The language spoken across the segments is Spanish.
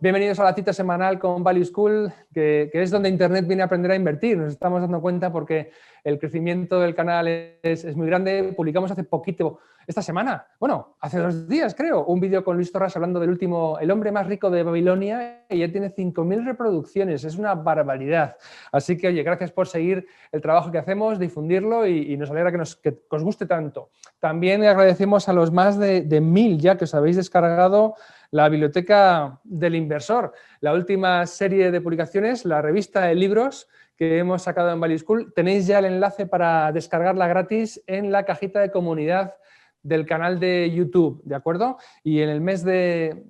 Bienvenidos a la cita semanal con Value School, que es donde Internet viene a aprender a invertir. Nos estamos dando cuenta porque el crecimiento del canal es muy grande. Publicamos hace poquito, esta semana, bueno, hace 2 días creo, un vídeo con Luis Torras hablando del último, el hombre más rico de Babilonia, y ya tiene 5.000 reproducciones. Es una barbaridad. Así que, oye, gracias por seguir el trabajo que hacemos, difundirlo y nos alegra que os guste tanto. También agradecemos a los más de 1.000 ya que os habéis descargado la Biblioteca del Inversor, la última serie de publicaciones, la revista de libros que hemos sacado en Value School. Tenéis ya el enlace para descargarla gratis en la cajita de comunidad del canal de YouTube, ¿de acuerdo? Y en el mes de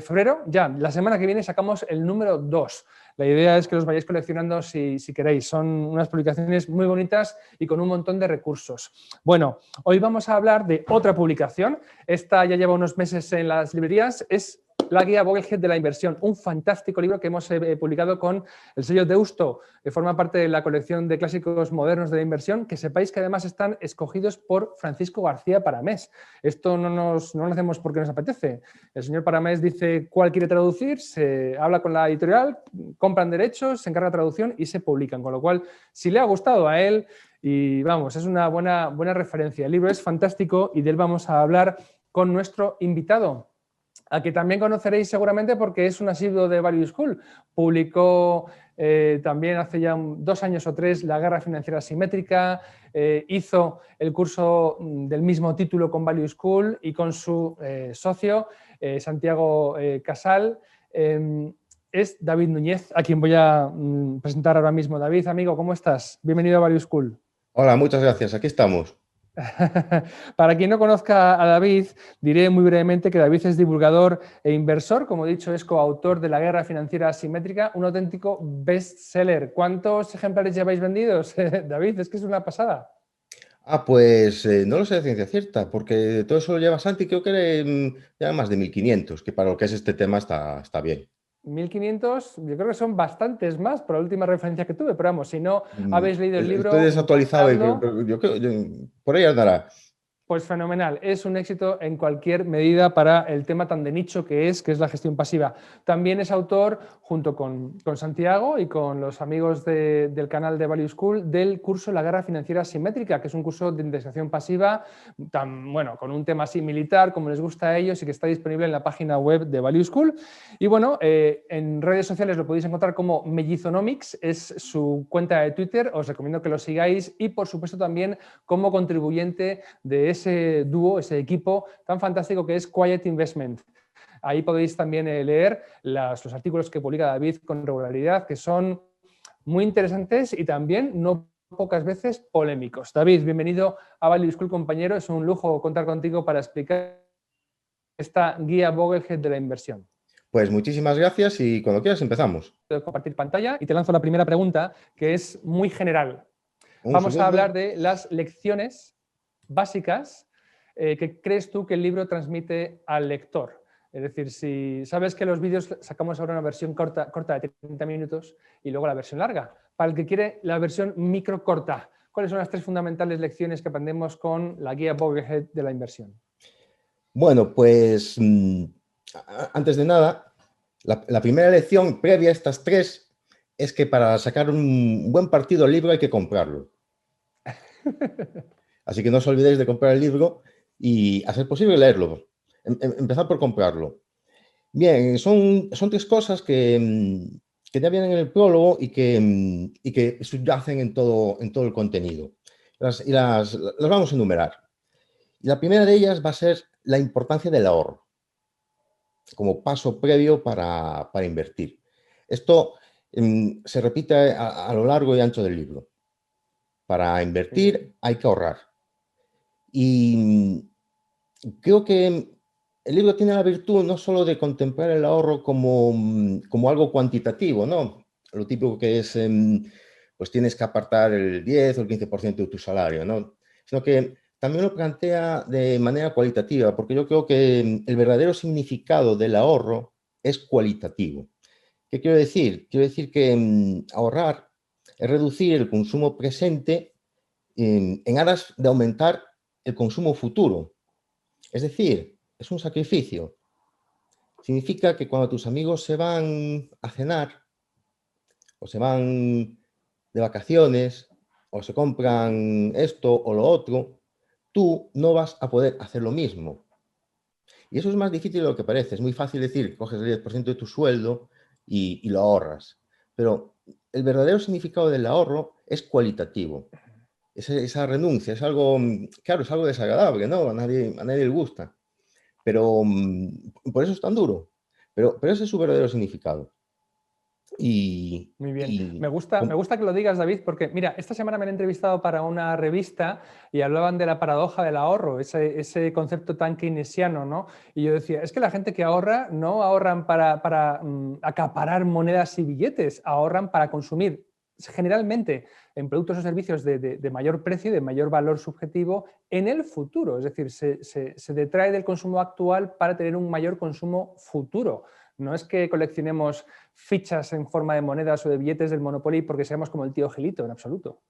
febrero, ya, la semana que viene, sacamos el número 2. La idea es que los vayáis coleccionando si queréis. Son unas publicaciones muy bonitas y con un montón de recursos. Bueno, hoy vamos a hablar de otra publicación. Esta ya lleva unos meses en las librerías. Es la guía Boglehead de la inversión, un fantástico libro que hemos publicado con el sello Deusto, que forma parte de la colección de clásicos modernos de la inversión, que sepáis que además están escogidos por Francisco García Paramés. Esto no lo hacemos porque nos apetece. El señor Paramés dice cuál quiere traducir, se habla con la editorial, compran derechos, se encarga de traducción y se publican, con lo cual, si le ha gustado a él, y vamos, es una buena referencia. El libro es fantástico y de él vamos a hablar con nuestro invitado, a que también conoceréis seguramente porque es un asiduo de Value School. Publicó también hace ya 2 años o 3 la guerra financiera asimétrica, hizo el curso del mismo título con Value School y con su socio, Santiago Casal. Es David Núñez, a quien voy a presentar ahora mismo. David, amigo, ¿cómo estás? Bienvenido a Value School. Hola, muchas gracias. Aquí estamos. Para quien no conozca a David, diré muy brevemente que David es divulgador e inversor. Como he dicho, es coautor de La guerra financiera asimétrica, un auténtico bestseller. ¿Cuántos ejemplares lleváis vendidos, David? Es que es una pasada. Pues no lo sé de ciencia cierta, porque todo eso lo lleva Santi, creo que ya más de 1.500, que para lo que es este tema está bien. 1.500, yo creo que son bastantes más por la última referencia que tuve, pero vamos, si no habéis leído el Estoy libro, desactualizado, buscadlo. pero yo creo, por ahí andará. Pues fenomenal, es un éxito en cualquier medida para el tema tan de nicho que es la gestión pasiva. También es autor, junto con Santiago y con los amigos del canal de Value School, del curso La guerra financiera asimétrica, que es un curso de indexación pasiva, con un tema así militar, como les gusta a ellos, y que está disponible en la página web de Value School. Y bueno, en redes sociales lo podéis encontrar como Mellizonomics, es su cuenta de Twitter, os recomiendo que lo sigáis, y por supuesto también como contribuyente de ese dúo, ese equipo tan fantástico que es Quiet Investment. Ahí podéis también leer los artículos que publica David con regularidad, que son muy interesantes y también no pocas veces polémicos. David, bienvenido a Value School, compañero. Es un lujo contar contigo para explicar esta guía Boglehead de la inversión. Pues muchísimas gracias y cuando quieras empezamos. Puedo compartir pantalla y te lanzo la primera pregunta, que es muy general. Un Vamos a segundo. hablar de las lecciones básicas que crees tú que el libro transmite al lector. Es decir, si sabes que los vídeos sacamos ahora una versión corta de 30 minutos y luego la versión larga. Para el que quiere la versión micro corta, ¿cuáles son las 3 fundamentales lecciones que aprendemos con la guía Boglehead de la inversión? Bueno, pues antes de nada, la primera lección previa a estas 3 es que para sacar un buen partido al libro hay que comprarlo. Así que no os olvidéis de comprar el libro y, a ser posible, leerlo. Empezar por comprarlo. Bien, son 3 cosas que ya vienen en el prólogo y que subyacen en todo el contenido. Las vamos a enumerar. Y la primera de ellas va a ser la importancia del ahorro como paso previo para invertir. Esto se repite a lo largo y ancho del libro. Para invertir hay que ahorrar. Y creo que el libro tiene la virtud no solo de contemplar el ahorro como algo cuantitativo, ¿no? Lo típico que es, pues tienes que apartar el 10 o el 15% de tu salario, ¿no? Sino que también lo plantea de manera cualitativa, porque yo creo que el verdadero significado del ahorro es cualitativo. ¿Qué quiero decir? Quiero decir que ahorrar es reducir el consumo presente en aras de aumentar el consumo futuro. Es decir, es un sacrificio. significa que cuando tus amigos se van a cenar o se van de vacaciones o se compran esto o lo otro, tú no vas a poder hacer lo mismo. Y eso es más difícil de lo que parece. Es muy fácil decir que coges el 10% de tu sueldo y lo ahorras. Pero el verdadero significado del ahorro es cualitativo. Esa renuncia es algo, claro, es algo desagradable, ¿no? A nadie le gusta. Pero por eso es tan duro. Pero ese es su verdadero significado. Y, Muy bien. y Me gusta que lo digas, David, porque mira, esta semana me han entrevistado para una revista y hablaban de la paradoja del ahorro, ese concepto tan keynesiano, ¿no? Y yo decía, es que la gente que ahorra no ahorran para acaparar monedas y billetes, ahorran para consumir generalmente en productos o servicios de mayor precio y de mayor valor subjetivo en el futuro. Es decir, se detrae del consumo actual para tener un mayor consumo futuro. No es que coleccionemos fichas en forma de monedas o de billetes del Monopoly porque seamos como el tío Gilito, en absoluto.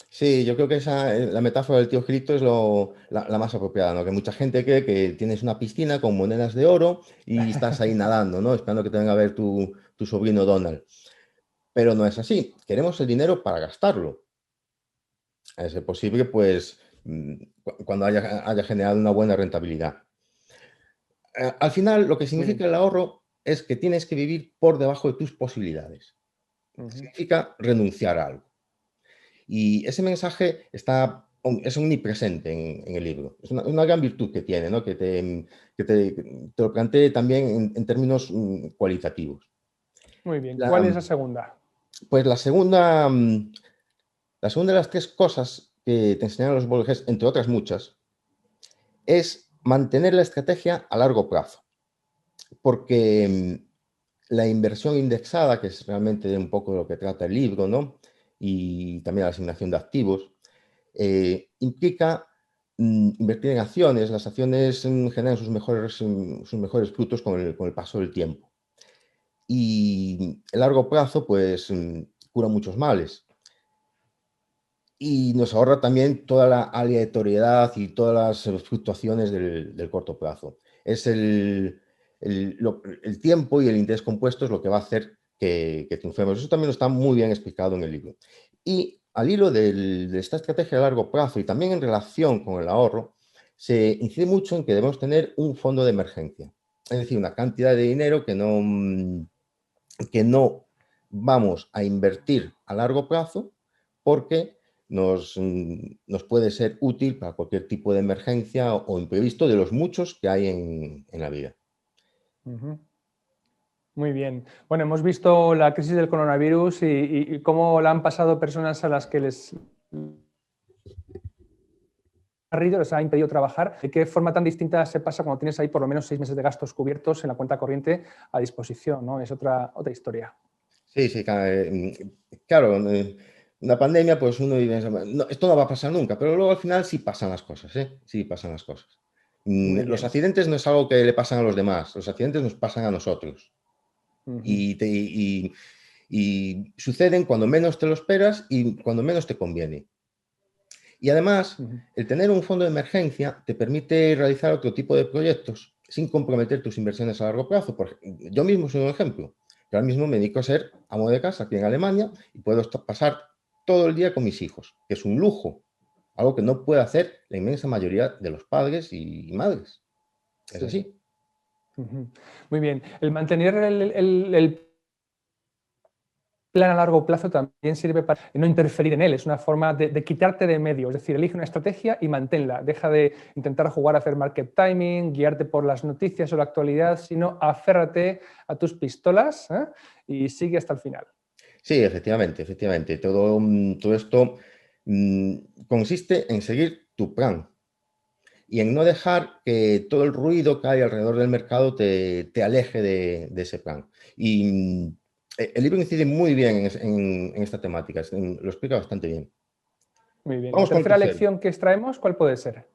sí, yo creo que la metáfora del tío Gilito es la más apropiada, ¿no? Que mucha gente cree que tienes una piscina con monedas de oro y estás ahí nadando, ¿no? Esperando que te venga a ver tu sobrino Donald. Pero no es así. Queremos el dinero para gastarlo. A ser posible, pues, cuando haya generado una buena rentabilidad. Al final, lo que Muy significa bien. el ahorro es que tienes que vivir por debajo de tus posibilidades. Significa renunciar a algo. Y ese mensaje es omnipresente en el libro. Es una gran virtud que tiene, ¿no? Que te lo plantee también en términos cualitativos. Muy bien. ¿Cuál La, es la segunda? pues la segunda de las tres cosas que te enseñan los Borges, entre otras muchas, es mantener la estrategia a largo plazo. Porque la inversión indexada, que es realmente un poco de lo que trata el libro, ¿no? Y también la asignación de activos, implica invertir en acciones. Las acciones generan sus mejores frutos con el paso del tiempo. Y el largo plazo, pues, cura muchos males. Y nos ahorra también toda la aleatoriedad y todas las fluctuaciones del corto plazo. Es el tiempo y el interés compuesto es lo que va a hacer que triunfemos. Eso también está muy bien explicado en el libro. Y al hilo de esta estrategia a largo plazo y también en relación con el ahorro, se incide mucho en que debemos tener un fondo de emergencia. Es decir, una cantidad de dinero que no vamos a invertir a largo plazo porque nos puede ser útil para cualquier tipo de emergencia o imprevisto de los muchos que hay en la vida. Muy bien. Bueno, hemos visto la crisis del coronavirus y cómo la han pasado personas a las que les ha impedido trabajar. ¿De qué forma tan distinta se pasa cuando tienes ahí por lo menos 6 meses de gastos cubiertos en la cuenta corriente a disposición, ¿no? Es otra historia. Sí, sí, claro, una pandemia, pues uno dice, no, esto no va a pasar nunca, pero luego al final sí pasan las cosas, ¿eh? Sí pasan las cosas. Muy Los bien. accidentes no es algo que le pasan a los demás, los accidentes nos pasan a nosotros. Y suceden cuando menos te lo esperas y cuando menos te conviene. Y además, el tener un fondo de emergencia te permite realizar otro tipo de proyectos sin comprometer tus inversiones a largo plazo. Yo mismo soy un ejemplo. Yo ahora mismo me dedico a ser amo de casa aquí en Alemania y puedo pasar todo el día con mis hijos, que es un lujo, algo que no puede hacer la inmensa mayoría de los padres y madres. Es Sí. así. Muy bien. El mantener el plan a largo plazo también sirve para no interferir en él, es una forma de quitarte de medio, es decir, elige una estrategia y manténla, deja de intentar jugar a hacer market timing, guiarte por las noticias o la actualidad, sino aférrate a tus pistolas y sigue hasta el final. Sí, efectivamente, efectivamente. Todo esto consiste en seguir tu plan y en no dejar que todo el ruido que hay alrededor del mercado te aleje de ese plan. Y el libro incide muy bien en esta temática, lo explica bastante bien. Muy bien. La Vamos con el tercera tercero. lección que extraemos, ¿cuál puede ser?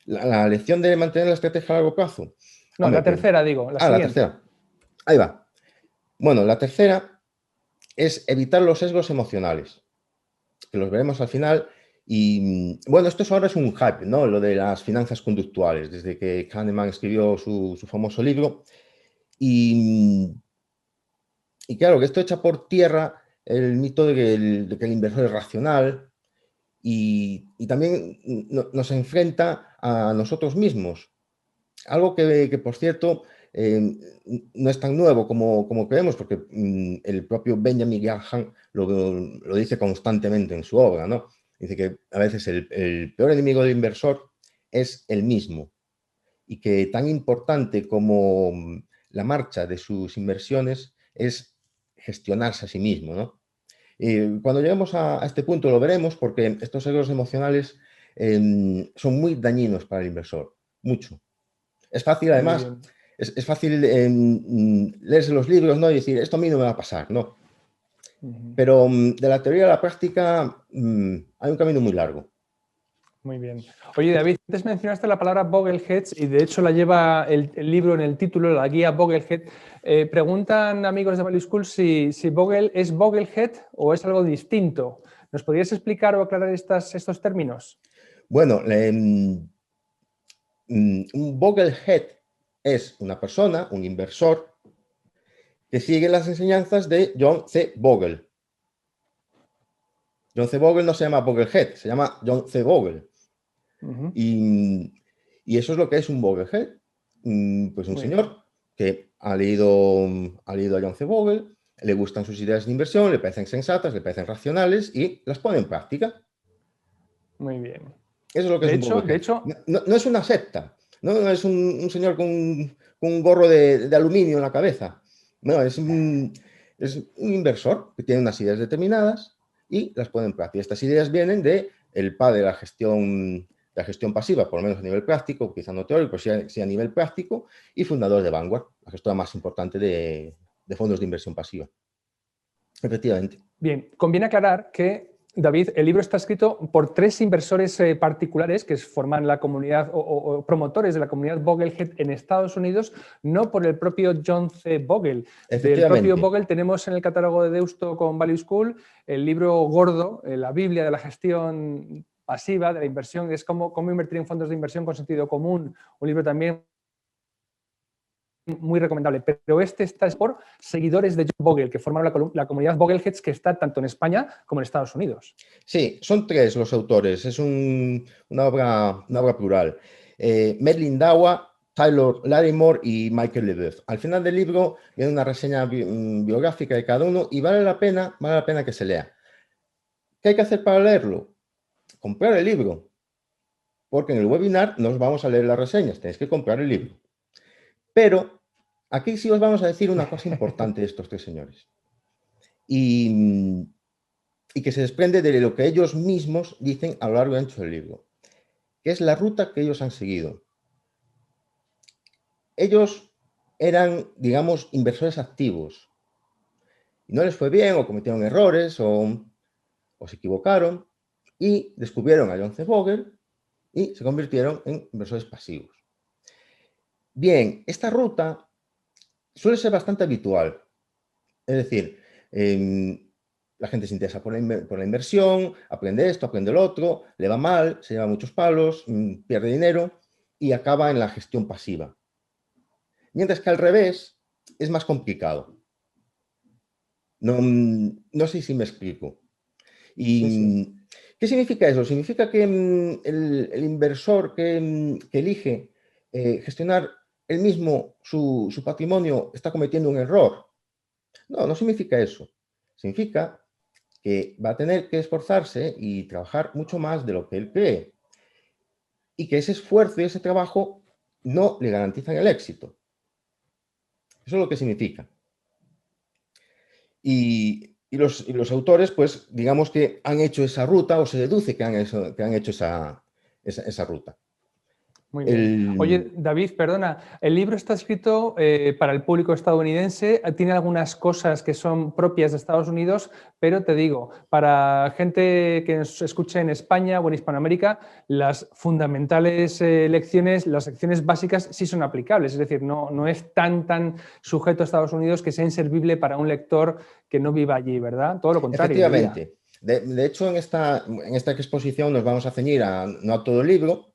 La lección de mantener la estrategia a largo plazo. No, Hombre, la pues, tercera, digo, la la siguiente. tercera. Ahí va. Bueno, la tercera es evitar los sesgos emocionales, que los veremos al final. Y bueno, esto ahora es un hype, ¿no? Lo de las finanzas conductuales, desde que Kahneman escribió su famoso libro. Y, y claro, que esto echa por tierra el mito de que el inversor es racional y también nos enfrenta a nosotros mismos. Algo que por cierto, no es tan nuevo como creemos, porque el propio Benjamin Graham lo dice constantemente en su obra, ¿no? Dice que a veces el peor enemigo del inversor es el mismo y que tan importante como la marcha de sus inversiones es gestionarse a sí mismo, ¿no? Y cuando lleguemos a este punto lo veremos porque estos egos emocionales son muy dañinos para el inversor, mucho. Es fácil, Muy además, bien. es fácil leerse los libros, ¿no? Y decir, esto a mí no me va a pasar, ¿no? Ujú. Pero de la teoría a la práctica hay un camino muy largo. Muy bien. Oye, David, antes mencionaste la palabra Bogleheads y de hecho la lleva el libro en el título, la guía Boglehead. Preguntan amigos de Value School si Bogle es Boglehead o es algo distinto. ¿Nos podrías explicar o aclarar estos términos? Bueno, un Boglehead es una persona, un inversor, que sigue las enseñanzas de John C. Bogle. John C. Bogle no se llama Boglehead, se llama John C. Bogle. Ujú. Y eso es lo que es un Boglehead. Pues un Muy bien. señor que ha leído a John C. Bogle, le gustan sus ideas de inversión, le parecen sensatas, le parecen racionales y las pone en práctica. Muy bien. Eso es lo que es De un hecho, de Boglehead. hecho, No es una secta, no es un señor con un gorro de aluminio en la cabeza. No, es un inversor que tiene unas ideas determinadas y las pone en práctica. Estas ideas vienen del padre de la gestión pasiva, por lo menos a nivel práctico, quizá no teórico, sí a nivel práctico, y fundador de Vanguard, la gestora más importante de fondos de inversión pasiva. Efectivamente. bien, conviene aclarar que, David, el libro está escrito por 3 inversores particulares que forman la comunidad o promotores de la comunidad Boglehead en Estados Unidos, no por el propio John C. Bogle. Del propio Efectivamente. Bogle tenemos en el catálogo de Deusto con Value School el libro gordo, la Biblia de la gestión pasiva, de la inversión, es cómo invertir en fondos de inversión con sentido común, un libro también muy recomendable, pero este está por seguidores de John Bogle, que forman la comunidad Bogleheads que está tanto en España como en Estados Unidos. Sí, son 3 los autores, es una obra plural. Madeline Dawa, Tyler Larimore y Michael Leboeuf. Al final del libro viene una reseña biográfica de cada uno y vale la pena que se lea. ¿Qué hay que hacer para leerlo? Comprar el libro, porque en el webinar no os vamos a leer las reseñas, tenéis que comprar el libro. Pero aquí sí os vamos a decir una cosa importante de estos 3 señores. Y que se desprende de lo que ellos mismos dicen a lo largo y ancho del libro, que es la ruta que ellos han seguido. Ellos eran, digamos, inversores activos y no les fue bien o cometieron errores o se equivocaron y descubrieron a John C. Bogle y se convirtieron en inversores pasivos. Bien, esta ruta suele ser bastante habitual, es decir, la gente se interesa por la inversión, aprende esto, aprende lo otro, le va mal, se lleva muchos palos, pierde dinero y acaba en la gestión pasiva. Mientras que al revés es más complicado. No sé si me explico. Sí, sí. ¿Y qué significa eso? Significa que el inversor que elige gestionar él mismo su patrimonio está cometiendo un error. No, no significa eso. Significa que va a tener que esforzarse y trabajar mucho más de lo que él cree. Y que ese esfuerzo y ese trabajo no le garantizan el éxito. Eso es lo que significa. Y los autores, pues, digamos que han hecho esa ruta o se deduce que han hecho esa ruta. Muy bien. El, Oye, David, perdona, el libro está escrito para el público estadounidense, tiene algunas cosas que son propias de Estados Unidos, pero te digo, para gente que nos escuche en España o en Hispanoamérica, las fundamentales lecciones, las lecciones básicas sí son aplicables, es decir, no es tan sujeto a Estados Unidos que sea inservible para un lector que no viva allí, ¿verdad? Todo lo contrario, diría. efectivamente. De hecho, en esta exposición nos vamos a ceñir no a todo el libro,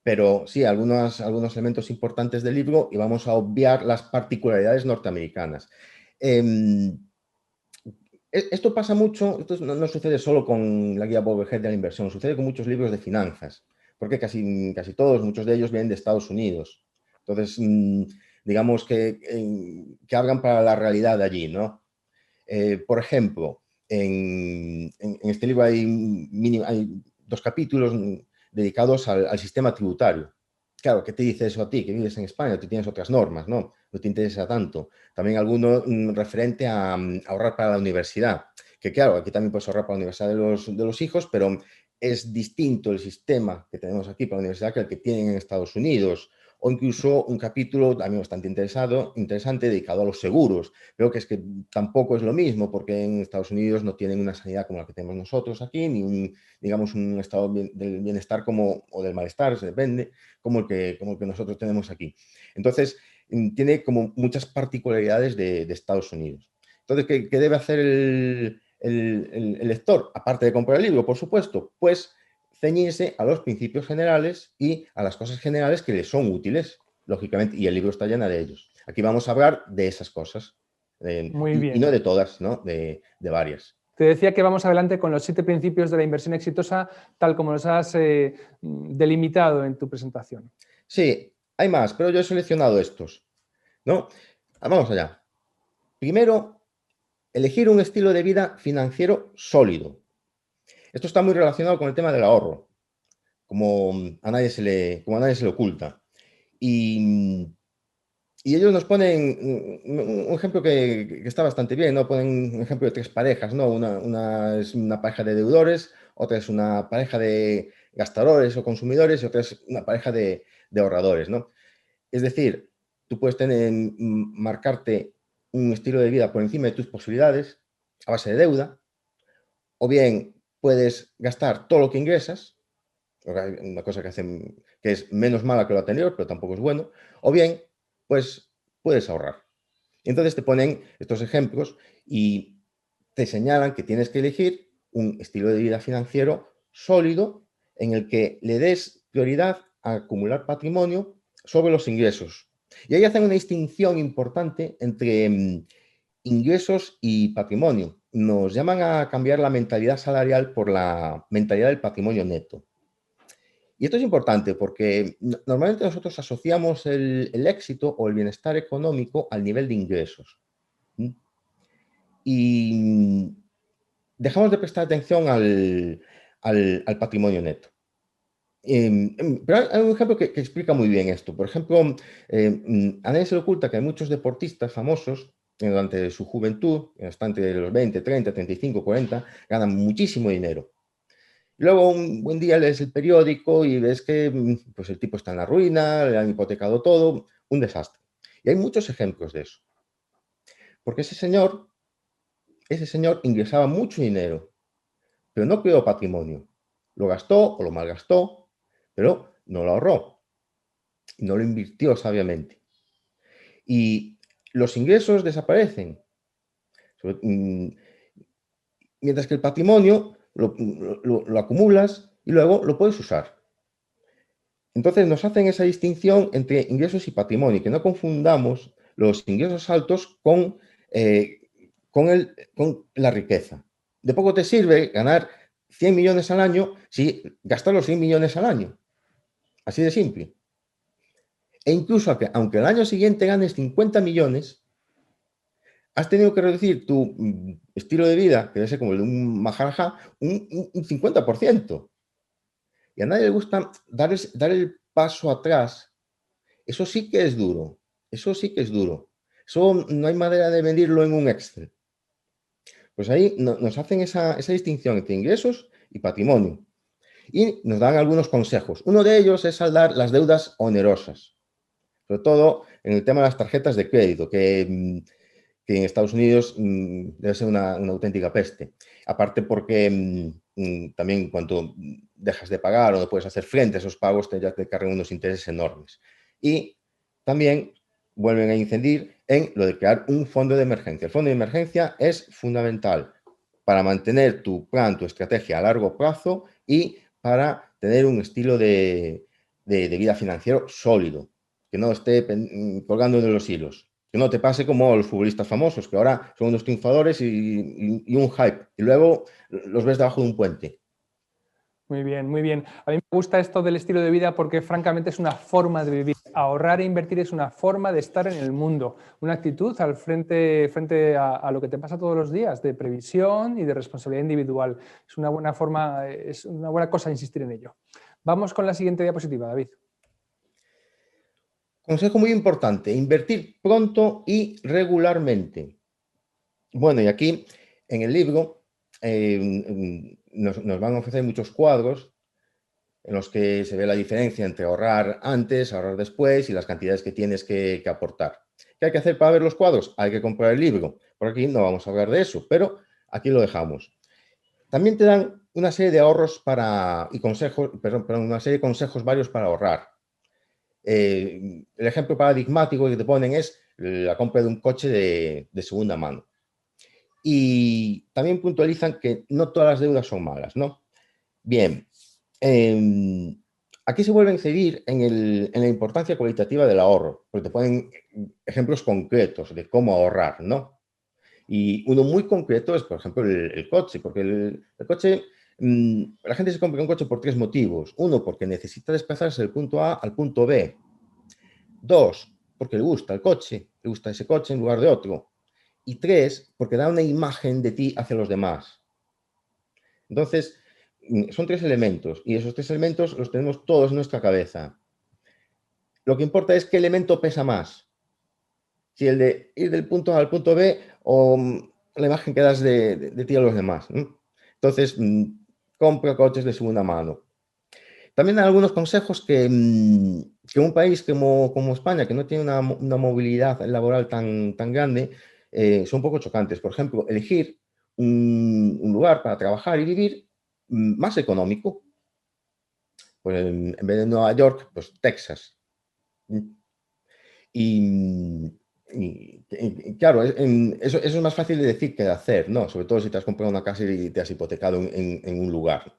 pero sí, algunos elementos importantes del libro y vamos a obviar las particularidades norteamericanas. Esto pasa mucho, esto no sucede solo con la guía Bob Head de la inversión, sucede con muchos libros de finanzas, porque casi todos, muchos de ellos vienen de Estados Unidos. Entonces, digamos que hablan para la realidad de allí, ¿no? Por ejemplo, en este libro hay 2 capítulos dedicados al sistema tributario. Claro, ¿qué te dice eso a ti? Que vives en España, tú tienes otras normas, ¿no? No te interesa tanto. También alguno referente a ahorrar para la universidad. Que claro, aquí también puedes ahorrar para la universidad de los hijos, pero es distinto el sistema que tenemos aquí para la universidad que el que tienen en Estados Unidos. O incluso un capítulo también bastante interesante dedicado a los seguros. Creo que es que tampoco es lo mismo, porque en Estados Unidos no tienen una sanidad como la que tenemos nosotros aquí, ni digamos, un estado del bienestar o del malestar, se depende, como el que nosotros tenemos aquí. Entonces, tiene como muchas particularidades de Estados Unidos. Entonces, ¿qué debe hacer el lector? Aparte de comprar el libro, por supuesto, pues ceñirse a los principios generales y a las cosas generales que le son útiles, lógicamente, y el libro está lleno de ellos. Aquí vamos a hablar de esas cosas, Muy y no bien. de todas, ¿no? De varias. Te decía que vamos adelante con los 7 principios de la inversión exitosa, tal como los has delimitado en tu presentación. Sí, hay más, pero yo he seleccionado estos, ¿no? Vamos allá. Primero, elegir un estilo de vida financiero sólido. Esto está muy relacionado con el tema del ahorro, como a nadie como a nadie se le oculta. Y, y ellos nos ponen un ejemplo que está bastante bien, ¿no? Ponen un ejemplo de 3 parejas, ¿no? Una es una pareja de deudores, otra es una pareja de gastadores o consumidores y otra es una pareja de ahorradores, ¿no? Es decir, tú puedes marcarte un estilo de vida por encima de tus posibilidades a base de deuda, o bien puedes gastar todo lo que ingresas, una cosa que es menos mala que lo anterior, pero tampoco es bueno, o bien, pues puedes ahorrar. Entonces te ponen estos ejemplos y te señalan que tienes que elegir un estilo de vida financiero sólido en el que le des prioridad a acumular patrimonio sobre los ingresos. Y ahí hacen una distinción importante entre ingresos y patrimonio. Nos llaman a cambiar la mentalidad salarial por la mentalidad del patrimonio neto. Y esto es importante porque normalmente nosotros asociamos el éxito o el bienestar económico al nivel de ingresos. Y dejamos de prestar atención al patrimonio neto. Pero hay un ejemplo que explica muy bien esto. Por ejemplo, a nadie se le oculta que hay muchos deportistas famosos durante su juventud, hasta entre los 20, 30, 35, 40, ganan muchísimo dinero. Luego un buen día lees el periódico y ves que pues el tipo está en la ruina, le han hipotecado todo, un desastre. Y hay muchos ejemplos de eso. Porque ese señor ingresaba mucho dinero, pero no creó patrimonio. Lo gastó o lo malgastó, pero no lo ahorró, no lo invirtió sabiamente. Y los ingresos desaparecen, mientras que el patrimonio lo acumulas y luego lo puedes usar. Entonces nos hacen esa distinción entre ingresos y patrimonio, que no confundamos los ingresos altos con la riqueza. De poco te sirve ganar 100 millones al año si gastas los 100 millones al año. Así de simple. E incluso aunque el año siguiente ganes 50 millones, has tenido que reducir tu estilo de vida, que debe ser como el de un maharaja, un 50%. Y a nadie le gusta dar el paso atrás. Eso sí que es duro. Eso sí que es duro. Eso no hay manera de medirlo en un Excel. Pues ahí nos hacen esa distinción entre ingresos y patrimonio. Y nos dan algunos consejos. Uno de ellos es saldar las deudas onerosas, sobre todo en el tema de las tarjetas de crédito, que en Estados Unidos debe ser una auténtica peste. Aparte porque también en cuanto dejas de pagar o no puedes hacer frente a esos pagos, ya te cargan unos intereses enormes. Y también vuelven a incidir en lo de crear un fondo de emergencia. El fondo de emergencia es fundamental para mantener tu plan, tu estrategia a largo plazo y para tener un estilo de de vida financiero sólido, que no esté colgando de los hilos. Que no te pase como los futbolistas famosos, que ahora son unos triunfadores y un hype, y luego los ves debajo de un puente. Muy bien, muy bien. A mí me gusta esto del estilo de vida porque francamente es una forma de vivir. Ahorrar e invertir es una forma de estar en el mundo, una actitud al frente a lo que te pasa todos los días, de previsión y de responsabilidad individual. Es una buena forma, es una buena cosa insistir en ello. Vamos con la siguiente diapositiva, David. Consejo muy importante, invertir pronto y regularmente. Bueno, y aquí en el libro nos van a ofrecer muchos cuadros en los que se ve la diferencia entre ahorrar antes, ahorrar después y las cantidades que tienes que aportar. ¿Qué hay que hacer para ver los cuadros? Hay que comprar el libro. Por aquí no vamos a hablar de eso, pero aquí lo dejamos. También te dan una serie de ahorros y consejos, perdón, una serie de consejos varios para ahorrar. El ejemplo paradigmático que te ponen es la compra de un coche de segunda mano. Y también puntualizan que no todas las deudas son malas, ¿no? Bien, aquí se vuelve a incidir en la importancia cualitativa del ahorro, porque te ponen ejemplos concretos de cómo ahorrar, ¿no? Y uno muy concreto es, por ejemplo, el coche, porque el coche, la gente se compra un coche por tres motivos. Uno, porque necesita desplazarse del punto A al punto B. Dos, porque le gusta el coche, le gusta ese coche en lugar de otro. Y tres, porque da una imagen de ti hacia los demás. Entonces, son tres elementos y esos tres elementos los tenemos todos en nuestra cabeza. Lo que importa es qué elemento pesa más. Si el de ir del punto A al punto B o la imagen que das de ti a los demás. Entonces, compra coches de segunda mano. También hay algunos consejos que un país como España, que no tiene una movilidad laboral tan grande, son un poco chocantes. Por ejemplo, elegir un lugar para trabajar y vivir más económico. Pues en vez de Nueva York, pues Texas. Y claro, eso es más fácil de decir que de hacer, ¿no? Sobre todo si te has comprado una casa y te has hipotecado en un lugar.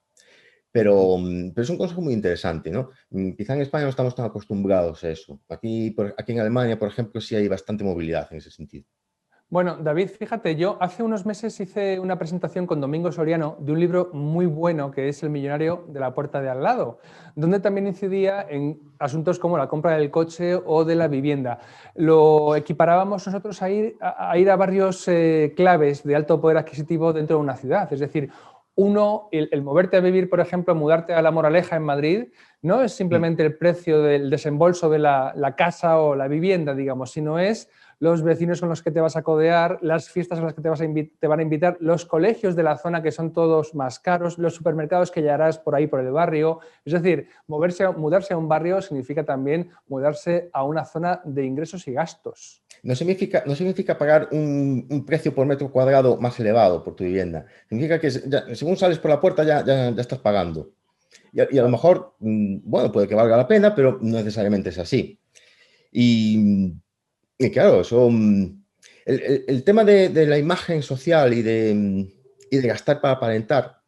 Pero es un consejo muy interesante, ¿no? Quizá en España no estamos tan acostumbrados a eso. Aquí en Alemania, por ejemplo, sí hay bastante movilidad en ese sentido. Bueno, David, fíjate, yo hace unos meses hice una presentación con Domingo Soriano de un libro muy bueno que es El millonario de la puerta de al lado, donde también incidía en asuntos como la compra del coche o de la vivienda. Lo equiparábamos nosotros a ir a barrios claves de alto poder adquisitivo dentro de una ciudad. Es decir, uno, el moverte a vivir, por ejemplo, mudarte a La Moraleja en Madrid, no es simplemente el precio del desembolso de la casa o la vivienda, digamos, sino es los vecinos con los que te vas a codear, las fiestas a las que te van a invitar, los colegios de la zona que son todos más caros, los supermercados que hallarás por ahí por el barrio. Es decir, mudarse a un barrio significa también mudarse a una zona de ingresos y gastos. No significa pagar un precio por metro cuadrado más elevado por tu vivienda. Significa que según sales por la puerta ya estás pagando. Y a lo mejor, bueno, puede que valga la pena, pero no necesariamente es así. Y claro, el tema de la imagen social y de gastar para aparentar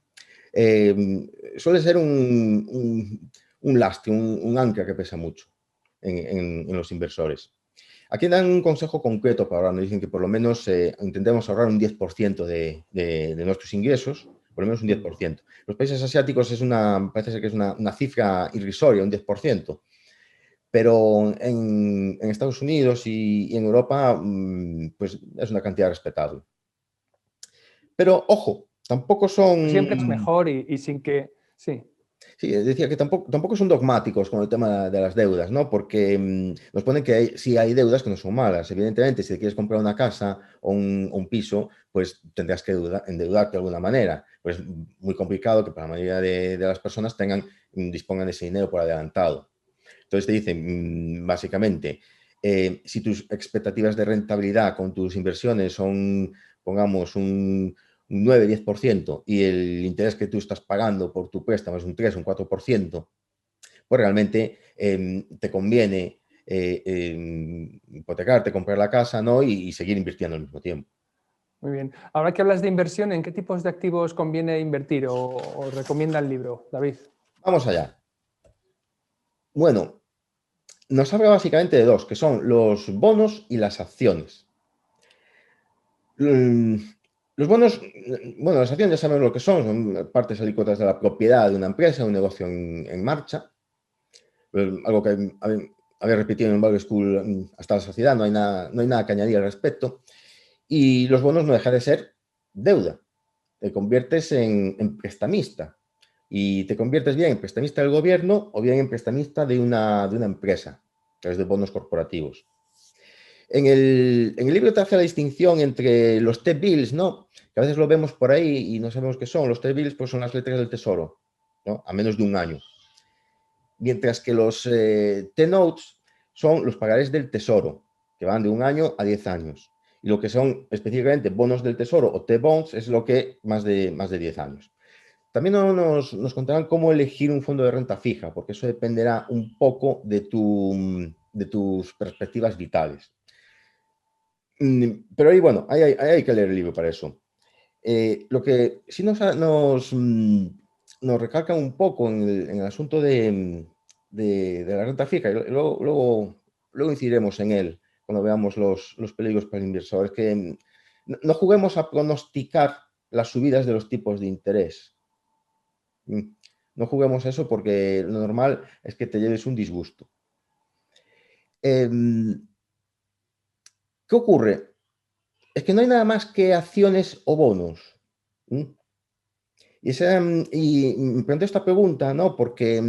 suele ser un lastre, un ancla que pesa mucho en los inversores. Aquí dan un consejo concreto para ahorrar. Nos dicen que por lo menos intentemos ahorrar un 10% de nuestros ingresos, por lo menos un 10%. Los países asiáticos parece ser que es una cifra irrisoria, un 10%. Pero en Estados Unidos y en Europa, pues es una cantidad respetable. Pero, ojo, tampoco Siempre es son... mejor y sin que... Sí. Sí, decía que tampoco son dogmáticos con el tema de las deudas, ¿no? Porque nos ponen que sí hay deudas que no son malas. Evidentemente, si te quieres comprar una casa o un piso, pues tendrás que endeudarte de alguna manera. Pues es muy complicado que para la mayoría de las personas dispongan de ese dinero por adelantado. Entonces te dicen, básicamente, si tus expectativas de rentabilidad con tus inversiones son, pongamos, un 9-10% y el interés que tú estás pagando por tu préstamo es un 3 o un 4%, pues realmente te conviene hipotecarte, comprar la casa, ¿no? y seguir invirtiendo al mismo tiempo. Muy bien. Ahora que hablas de inversión, ¿en qué tipos de activos conviene invertir o recomienda el libro, David? Vamos allá. Bueno, nos habla básicamente de dos, que son los bonos y las acciones. Los bonos, bueno, las acciones ya sabemos lo que son partes alícuotas de la propiedad de una empresa, un negocio en marcha, algo que había repetido en Value School hasta la saciedad, no hay nada que añadir al respecto. Y los bonos no dejan de ser deuda, te conviertes en prestamista y te conviertes bien en prestamista del gobierno o bien en prestamista de una empresa, a través de bonos corporativos. En el libro te hace la distinción entre los T-bills, ¿no? Que a veces lo vemos por ahí y no sabemos qué son. Los T-bills pues son las letras del tesoro, ¿no? A menos de un año. Mientras que los T-notes son los pagarés del tesoro, que van de un año a 10 años. Y lo que son específicamente bonos del tesoro o T-bonds es lo que más de 10 años. También nos contarán cómo elegir un fondo de renta fija, porque eso dependerá un poco de tus perspectivas vitales. Pero ahí, bueno, hay que leer el libro para eso. Lo que sí nos recalca un poco en el asunto de la renta fija, y luego incidiremos en él cuando veamos los peligros para el inversor, es que no juguemos a pronosticar las subidas de los tipos de interés. No juguemos a eso porque lo normal es que te lleves un disgusto. ¿Qué ocurre? Es que no hay nada más que acciones o bonos. Y me planteo esta pregunta, ¿no? Porque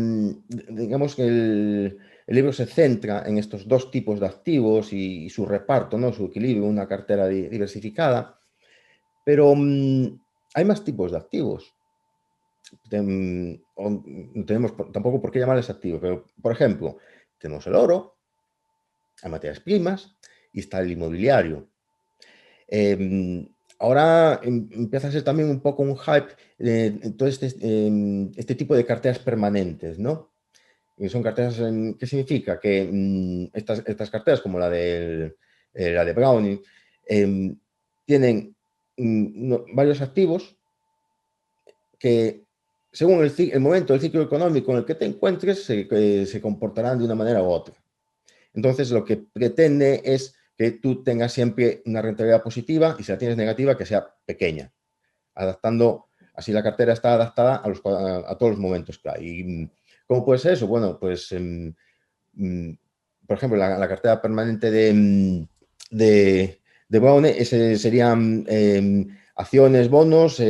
digamos que el libro se centra en estos dos tipos de activos y su reparto, ¿no? Su equilibrio, una cartera diversificada, pero hay más tipos de activos. No tenemos tampoco por qué llamarles activos, pero por ejemplo, tenemos el oro, hay materias primas y está el inmobiliario. Ahora empieza a ser también un poco un hype todo este tipo de carteras permanentes, ¿no? Y son carteras, ¿qué significa? Que estas carteras, como la de Browning, tienen varios activos que, según el momento del ciclo económico en el que te encuentres, se comportarán de una manera u otra. Entonces, lo que pretende es que tú tengas siempre una rentabilidad positiva y si la tienes negativa, que sea pequeña, adaptando, así la cartera está adaptada a todos los momentos que hay. ¿Y cómo puede ser eso? Bueno, pues, por ejemplo, la cartera permanente de Brown serían acciones, bonos,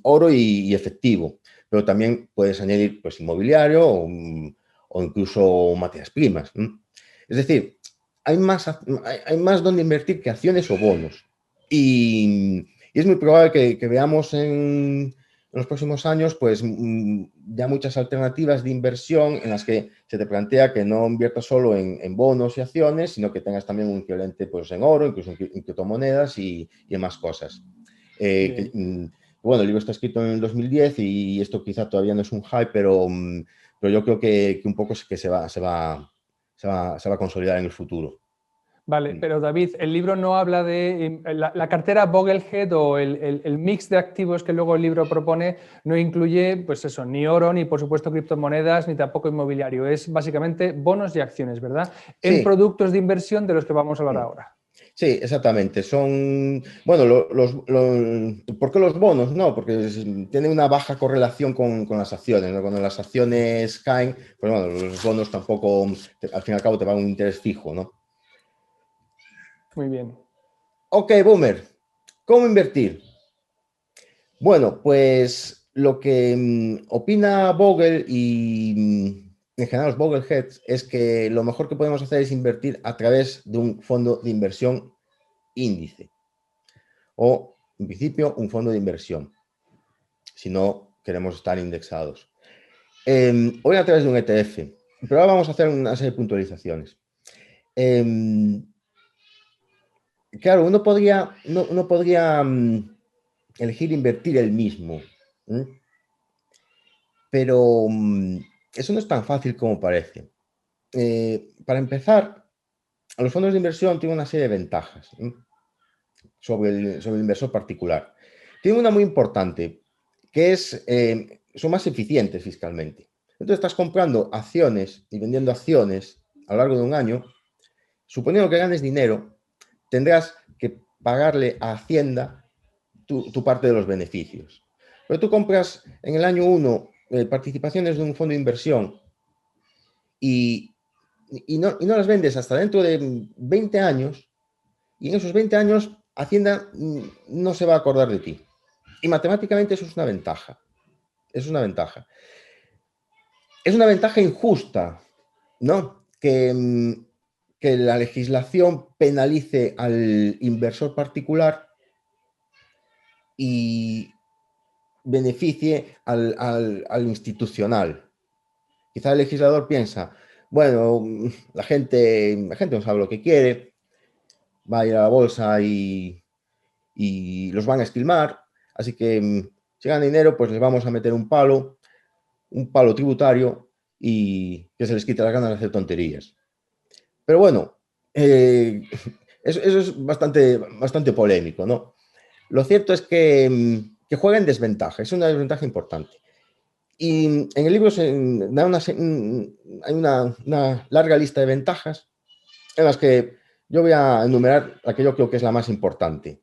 oro y efectivo, pero también puedes añadir pues, inmobiliario o incluso materias primas. Es decir, hay más donde invertir que acciones o bonos. Y es muy probable que veamos en los próximos años pues, ya muchas alternativas de inversión en las que se te plantea que no inviertas solo en bonos y acciones, sino que tengas también un equivalente pues, en oro, incluso en criptomonedas y en más cosas. Bueno, el libro está escrito en el 2010 y esto quizá todavía no es un hype, pero yo creo que un poco es que se va a consolidar en el futuro. Vale, pero David, el libro no habla de la cartera Boglehead o el mix de activos que luego el libro propone no incluye, pues eso, ni oro, ni por supuesto criptomonedas, ni tampoco inmobiliario. Es básicamente bonos y acciones, ¿verdad? En Sí. productos de inversión de los que vamos a hablar ahora. Sí, exactamente. Son, bueno, ¿por qué los bonos? No, porque tienen una baja correlación con las acciones, ¿no? Cuando las acciones caen, pues bueno, los bonos tampoco, al fin y al cabo, te van a un interés fijo, ¿no? Muy bien. Ok, Boomer, ¿cómo invertir? Bueno, pues lo que opina Bogle y en general los Bogleheads es que lo mejor que podemos hacer es invertir a través de un fondo de inversión índice o, en principio, un fondo de inversión, si no queremos estar indexados. Hoy a través de un ETF, pero ahora vamos a hacer una serie de puntualizaciones. Claro, uno podría elegir invertir el mismo, pero eso no es tan fácil como parece. Para empezar, los fondos de inversión tienen una serie de ventajas sobre el inversor particular. Tienen una muy importante, que es son más eficientes fiscalmente. Entonces estás comprando acciones y vendiendo acciones a lo largo de un año. Suponiendo que ganes dinero, tendrás que pagarle a Hacienda tu parte de los beneficios. Pero tú compras en el año 1 participaciones de un fondo de inversión y no las vendes hasta dentro de 20 años, y en esos 20 años Hacienda no se va a acordar de ti. Y matemáticamente eso es una ventaja. Es una ventaja. Es una ventaja injusta, ¿no? Que la legislación penalice al inversor particular y beneficie al institucional. Quizá el legislador piensa, bueno, la gente no sabe lo que quiere, va a ir a la bolsa y los van a esquilmar, así que si ganan dinero, pues les vamos a meter un palo tributario y que se les quite las ganas de hacer tonterías. Pero bueno, eso es bastante polémico, ¿no? Lo cierto es que juega en desventaja, es una desventaja importante. Y en el libro hay una larga lista de ventajas en las que yo voy a enumerar la que yo creo que es la más importante,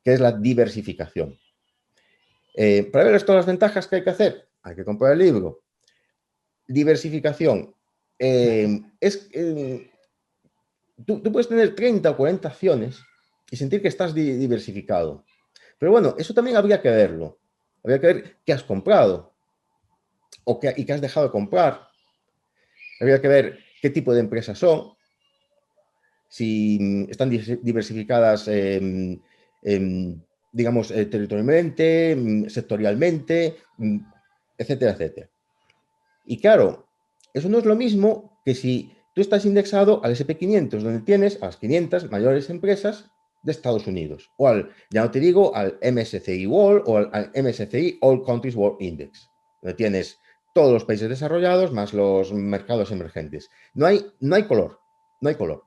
que es la diversificación. Para ver todas las ventajas que hay que hacer, hay que comprar el libro. Diversificación. Tú puedes tener 30 o 40 acciones y sentir que estás diversificado. Pero bueno, eso también habría que verlo. Habría que ver qué has comprado y qué has dejado de comprar. Habría que ver qué tipo de empresas son, si están diversificadas, digamos, territorialmente, sectorialmente, etcétera, etcétera. Y claro, eso no es lo mismo que si tú estás indexado al SP500, donde tienes a las 500 mayores empresas de Estados Unidos, o ya no te digo, al MSCI World o al MSCI All Countries World Index, donde tienes todos los países desarrollados más los mercados emergentes. No hay color, no hay color.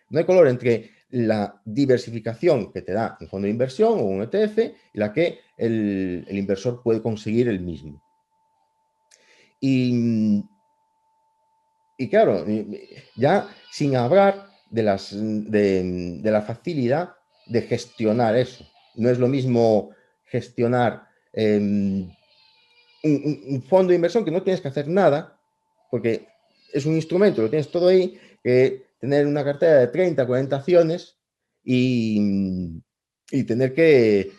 No hay color entre la diversificación que te da un fondo de inversión o un ETF y la que el inversor puede conseguir él mismo. Y claro, ya sin hablar de la facilidad de gestionar eso. No es lo mismo gestionar un fondo de inversión que no tienes que hacer nada, porque es un instrumento, lo tienes todo ahí, que tener una cartera de 30, 40 acciones y tener que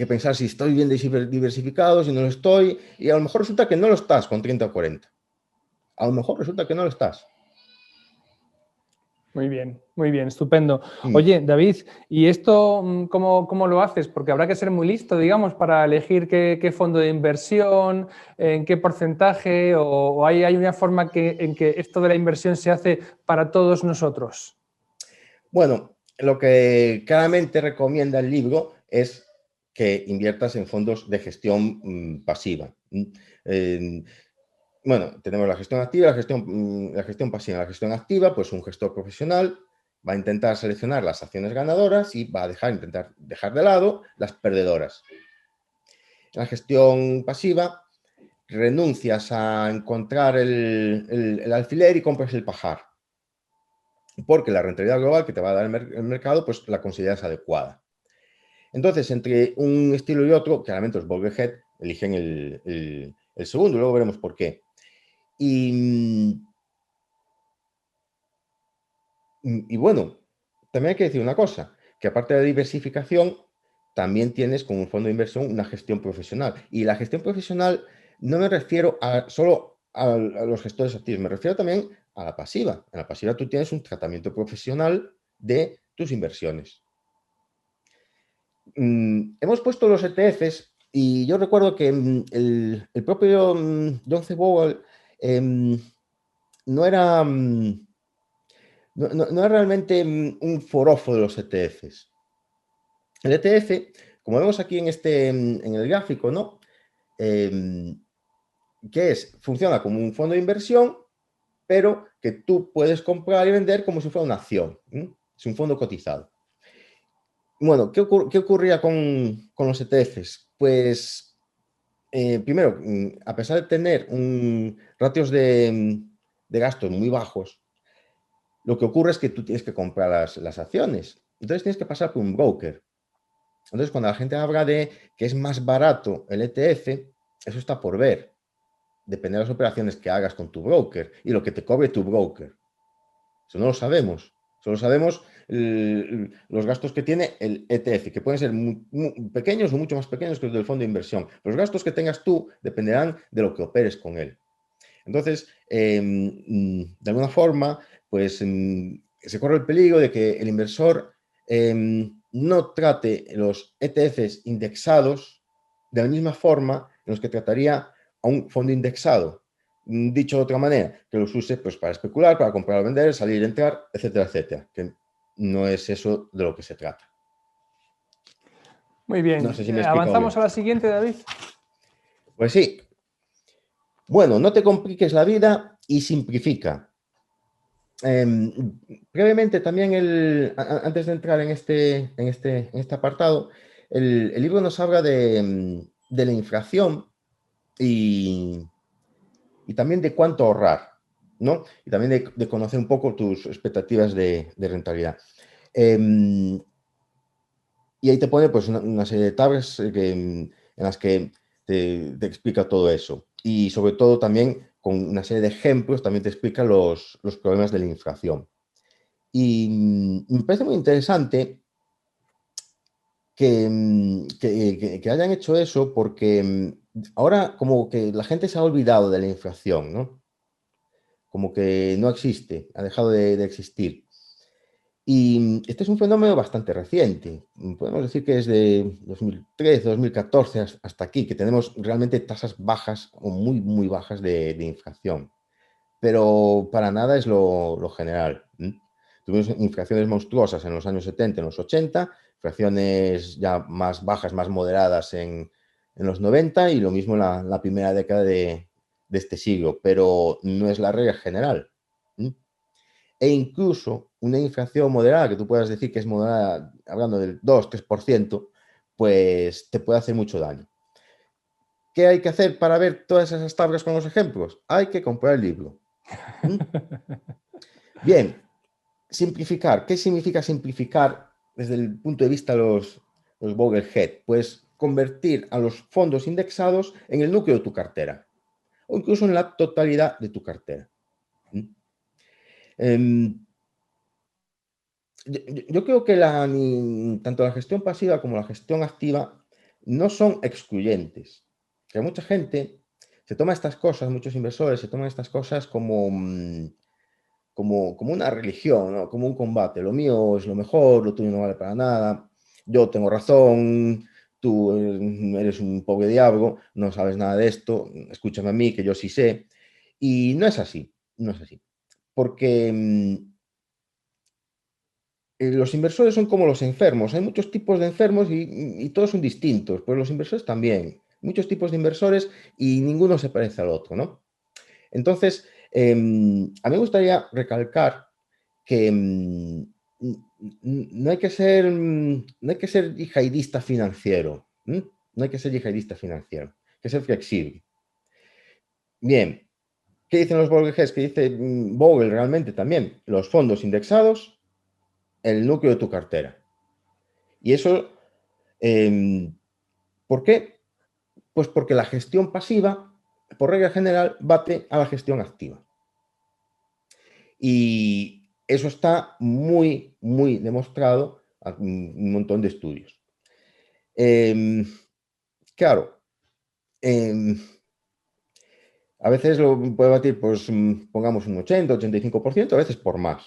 pensar si estoy bien diversificado, si no lo estoy, y a lo mejor resulta que no lo estás con 30 o 40. A lo mejor resulta que no lo estás. Muy bien, estupendo. Oye, David, ¿y esto cómo lo haces? Porque habrá que ser muy listo, digamos, para elegir qué fondo de inversión, en qué porcentaje, o hay una forma en que esto de la inversión se hace para todos nosotros. Bueno, lo que claramente recomienda el libro es que inviertas en fondos de gestión pasiva. Bueno, tenemos la gestión activa, la gestión pasiva. La gestión activa, pues un gestor profesional va a intentar seleccionar las acciones ganadoras y va a intentar dejar de lado las perdedoras. En la gestión pasiva, renuncias a encontrar el alfiler y compras el pajar, porque la rentabilidad global que te va a dar el mercado, pues la consideras adecuada. Entonces, entre un estilo y otro, claramente los Borgerhead eligen el segundo, luego veremos por qué. Y bueno, también hay que decir una cosa, que aparte de la diversificación, también tienes con un fondo de inversión una gestión profesional. Y la gestión profesional no me refiero solo a los gestores activos, me refiero también a la pasiva. En la pasiva tú tienes un tratamiento profesional de tus inversiones. Hemos puesto los ETFs y yo recuerdo que el propio John C. Bogle no era realmente un forofo de los ETFs. El ETF, como vemos aquí en el gráfico, ¿no? Funciona como un fondo de inversión, pero que tú puedes comprar y vender como si fuera una acción. Es un fondo cotizado. Bueno, ¿qué ocurría con los ETFs? Pues primero, a pesar de tener ratios de gastos muy bajos, lo que ocurre es que tú tienes que comprar las acciones. Entonces tienes que pasar por un broker. Entonces, cuando la gente habla de que es más barato el ETF, eso está por ver. Depende de las operaciones que hagas con tu broker y lo que te cobre tu broker. Eso no lo sabemos. Solo sabemos los gastos que tiene el ETF, que pueden ser muy pequeños o mucho más pequeños que los del fondo de inversión. Los gastos que tengas tú dependerán de lo que operes con él. Entonces, de alguna forma, pues se corre el peligro de que el inversor no trate los ETFs indexados de la misma forma en los que trataría a un fondo indexado. Dicho de otra manera, que los use pues, para especular, para comprar o vender, salir, entrar, etcétera, etcétera. Que no es eso de lo que se trata. Muy bien. No sé si me he explicado ¿Avanzamos bien. a la siguiente, David? Pues sí. Bueno, no te compliques la vida y simplifica. Previamente también, antes de entrar en este apartado, el libro nos habla de la inflación y también de cuánto ahorrar, ¿no? Y también de conocer un poco tus expectativas de rentabilidad. Y ahí te pone pues, una serie de tablas en las que te explica todo eso. Y sobre todo también con una serie de ejemplos también te explica los problemas de la inflación. Y me parece muy interesante que hayan hecho eso porque ahora como que la gente se ha olvidado de la inflación, ¿no? Como que no existe, ha dejado de existir. Y este es un fenómeno bastante reciente. Podemos decir que es de 2013, 2014 hasta aquí, que tenemos realmente tasas bajas o muy, muy bajas de inflación. Pero para nada es lo general. Tuvimos inflaciones monstruosas en los años 70, en los 80, inflaciones ya más bajas, más moderadas en los 90 y lo mismo en la primera década de este siglo, pero no es la regla general. E incluso una inflación moderada, que tú puedas decir que es moderada, hablando del 2-3%, pues te puede hacer mucho daño. ¿Qué hay que hacer para ver todas esas tablas con los ejemplos? Hay que comprar el libro. Bien, simplificar. ¿Qué significa simplificar desde el punto de vista de los Boglehead? Pues convertir a los fondos indexados en el núcleo de tu cartera o incluso en la totalidad de tu cartera. Yo creo que tanto la gestión pasiva como la gestión activa no son excluyentes. Que mucha gente se toma estas cosas, muchos inversores se toman estas cosas como una religión, ¿no? Como un combate. Lo mío es lo mejor, lo tuyo no vale para nada, yo tengo razón, tú eres un pobre diablo, no sabes nada de esto, escúchame a mí que yo sí sé. Y no es así, no es así. Porque los inversores son como los enfermos. Hay muchos tipos de enfermos y todos son distintos. Pues los inversores también. Muchos tipos de inversores y ninguno se parece al otro, ¿no? Entonces, a mí me gustaría recalcar que no hay que ser yihadista financiero. No hay que ser yihadista financiero. Hay que ser flexible. Bien, ¿qué dicen los Bogleheads? ¿Qué dice Bogle realmente también? Los fondos indexados, el núcleo de tu cartera. Y eso, ¿por qué? Pues porque la gestión pasiva, por regla general, bate a la gestión activa. Y eso está muy, muy demostrado en un montón de estudios. Claro, a veces lo puede batir, pues pongamos un 80-85%, a veces por más.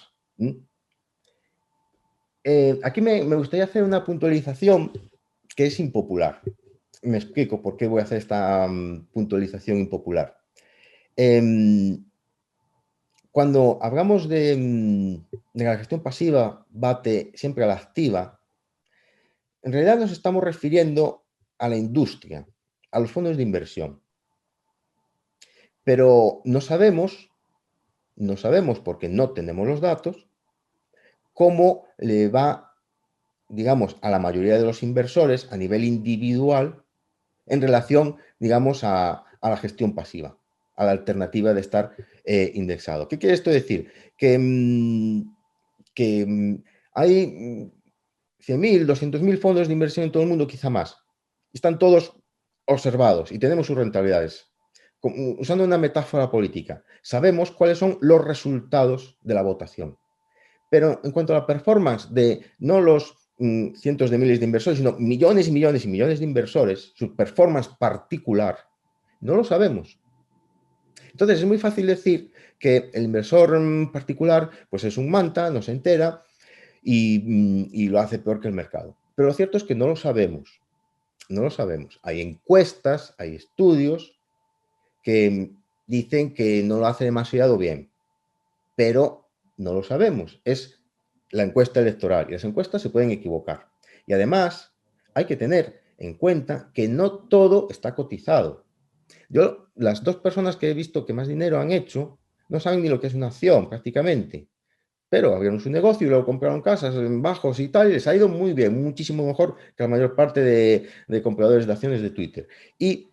Aquí me gustaría hacer una puntualización que es impopular. Me explico por qué voy a hacer esta puntualización impopular. Cuando hablamos de la gestión pasiva bate siempre a la activa, en realidad nos estamos refiriendo a la industria, a los fondos de inversión. Pero no sabemos porque no tenemos los datos, cómo le va, digamos, a la mayoría de los inversores a nivel individual en relación, digamos, a la gestión pasiva, a la alternativa de estar indexado. ¿Qué quiere esto decir? Que hay 100.000, 200.000 fondos de inversión en todo el mundo, quizá más. Están todos observados y tenemos sus rentabilidades. Usando una metáfora política, sabemos cuáles son los resultados de la votación. Pero en cuanto a la performance de no los cientos de miles de inversores, sino millones y millones y millones de inversores, su performance particular, no lo sabemos. Entonces es muy fácil decir que el inversor particular pues es un manta, no se entera y lo hace peor que el mercado. Pero lo cierto es que no lo sabemos. No lo sabemos. Hay encuestas, hay estudios que dicen que no lo hace demasiado bien, pero no lo sabemos. Es la encuesta electoral y las encuestas se pueden equivocar. Y además hay que tener en cuenta que no todo está cotizado. Yo, las dos personas que he visto que más dinero han hecho, no saben ni lo que es una acción prácticamente, pero abrieron su negocio y luego compraron casas en bajos y tal, y les ha ido muy bien, muchísimo mejor que la mayor parte de compradores de acciones de Twitter. Y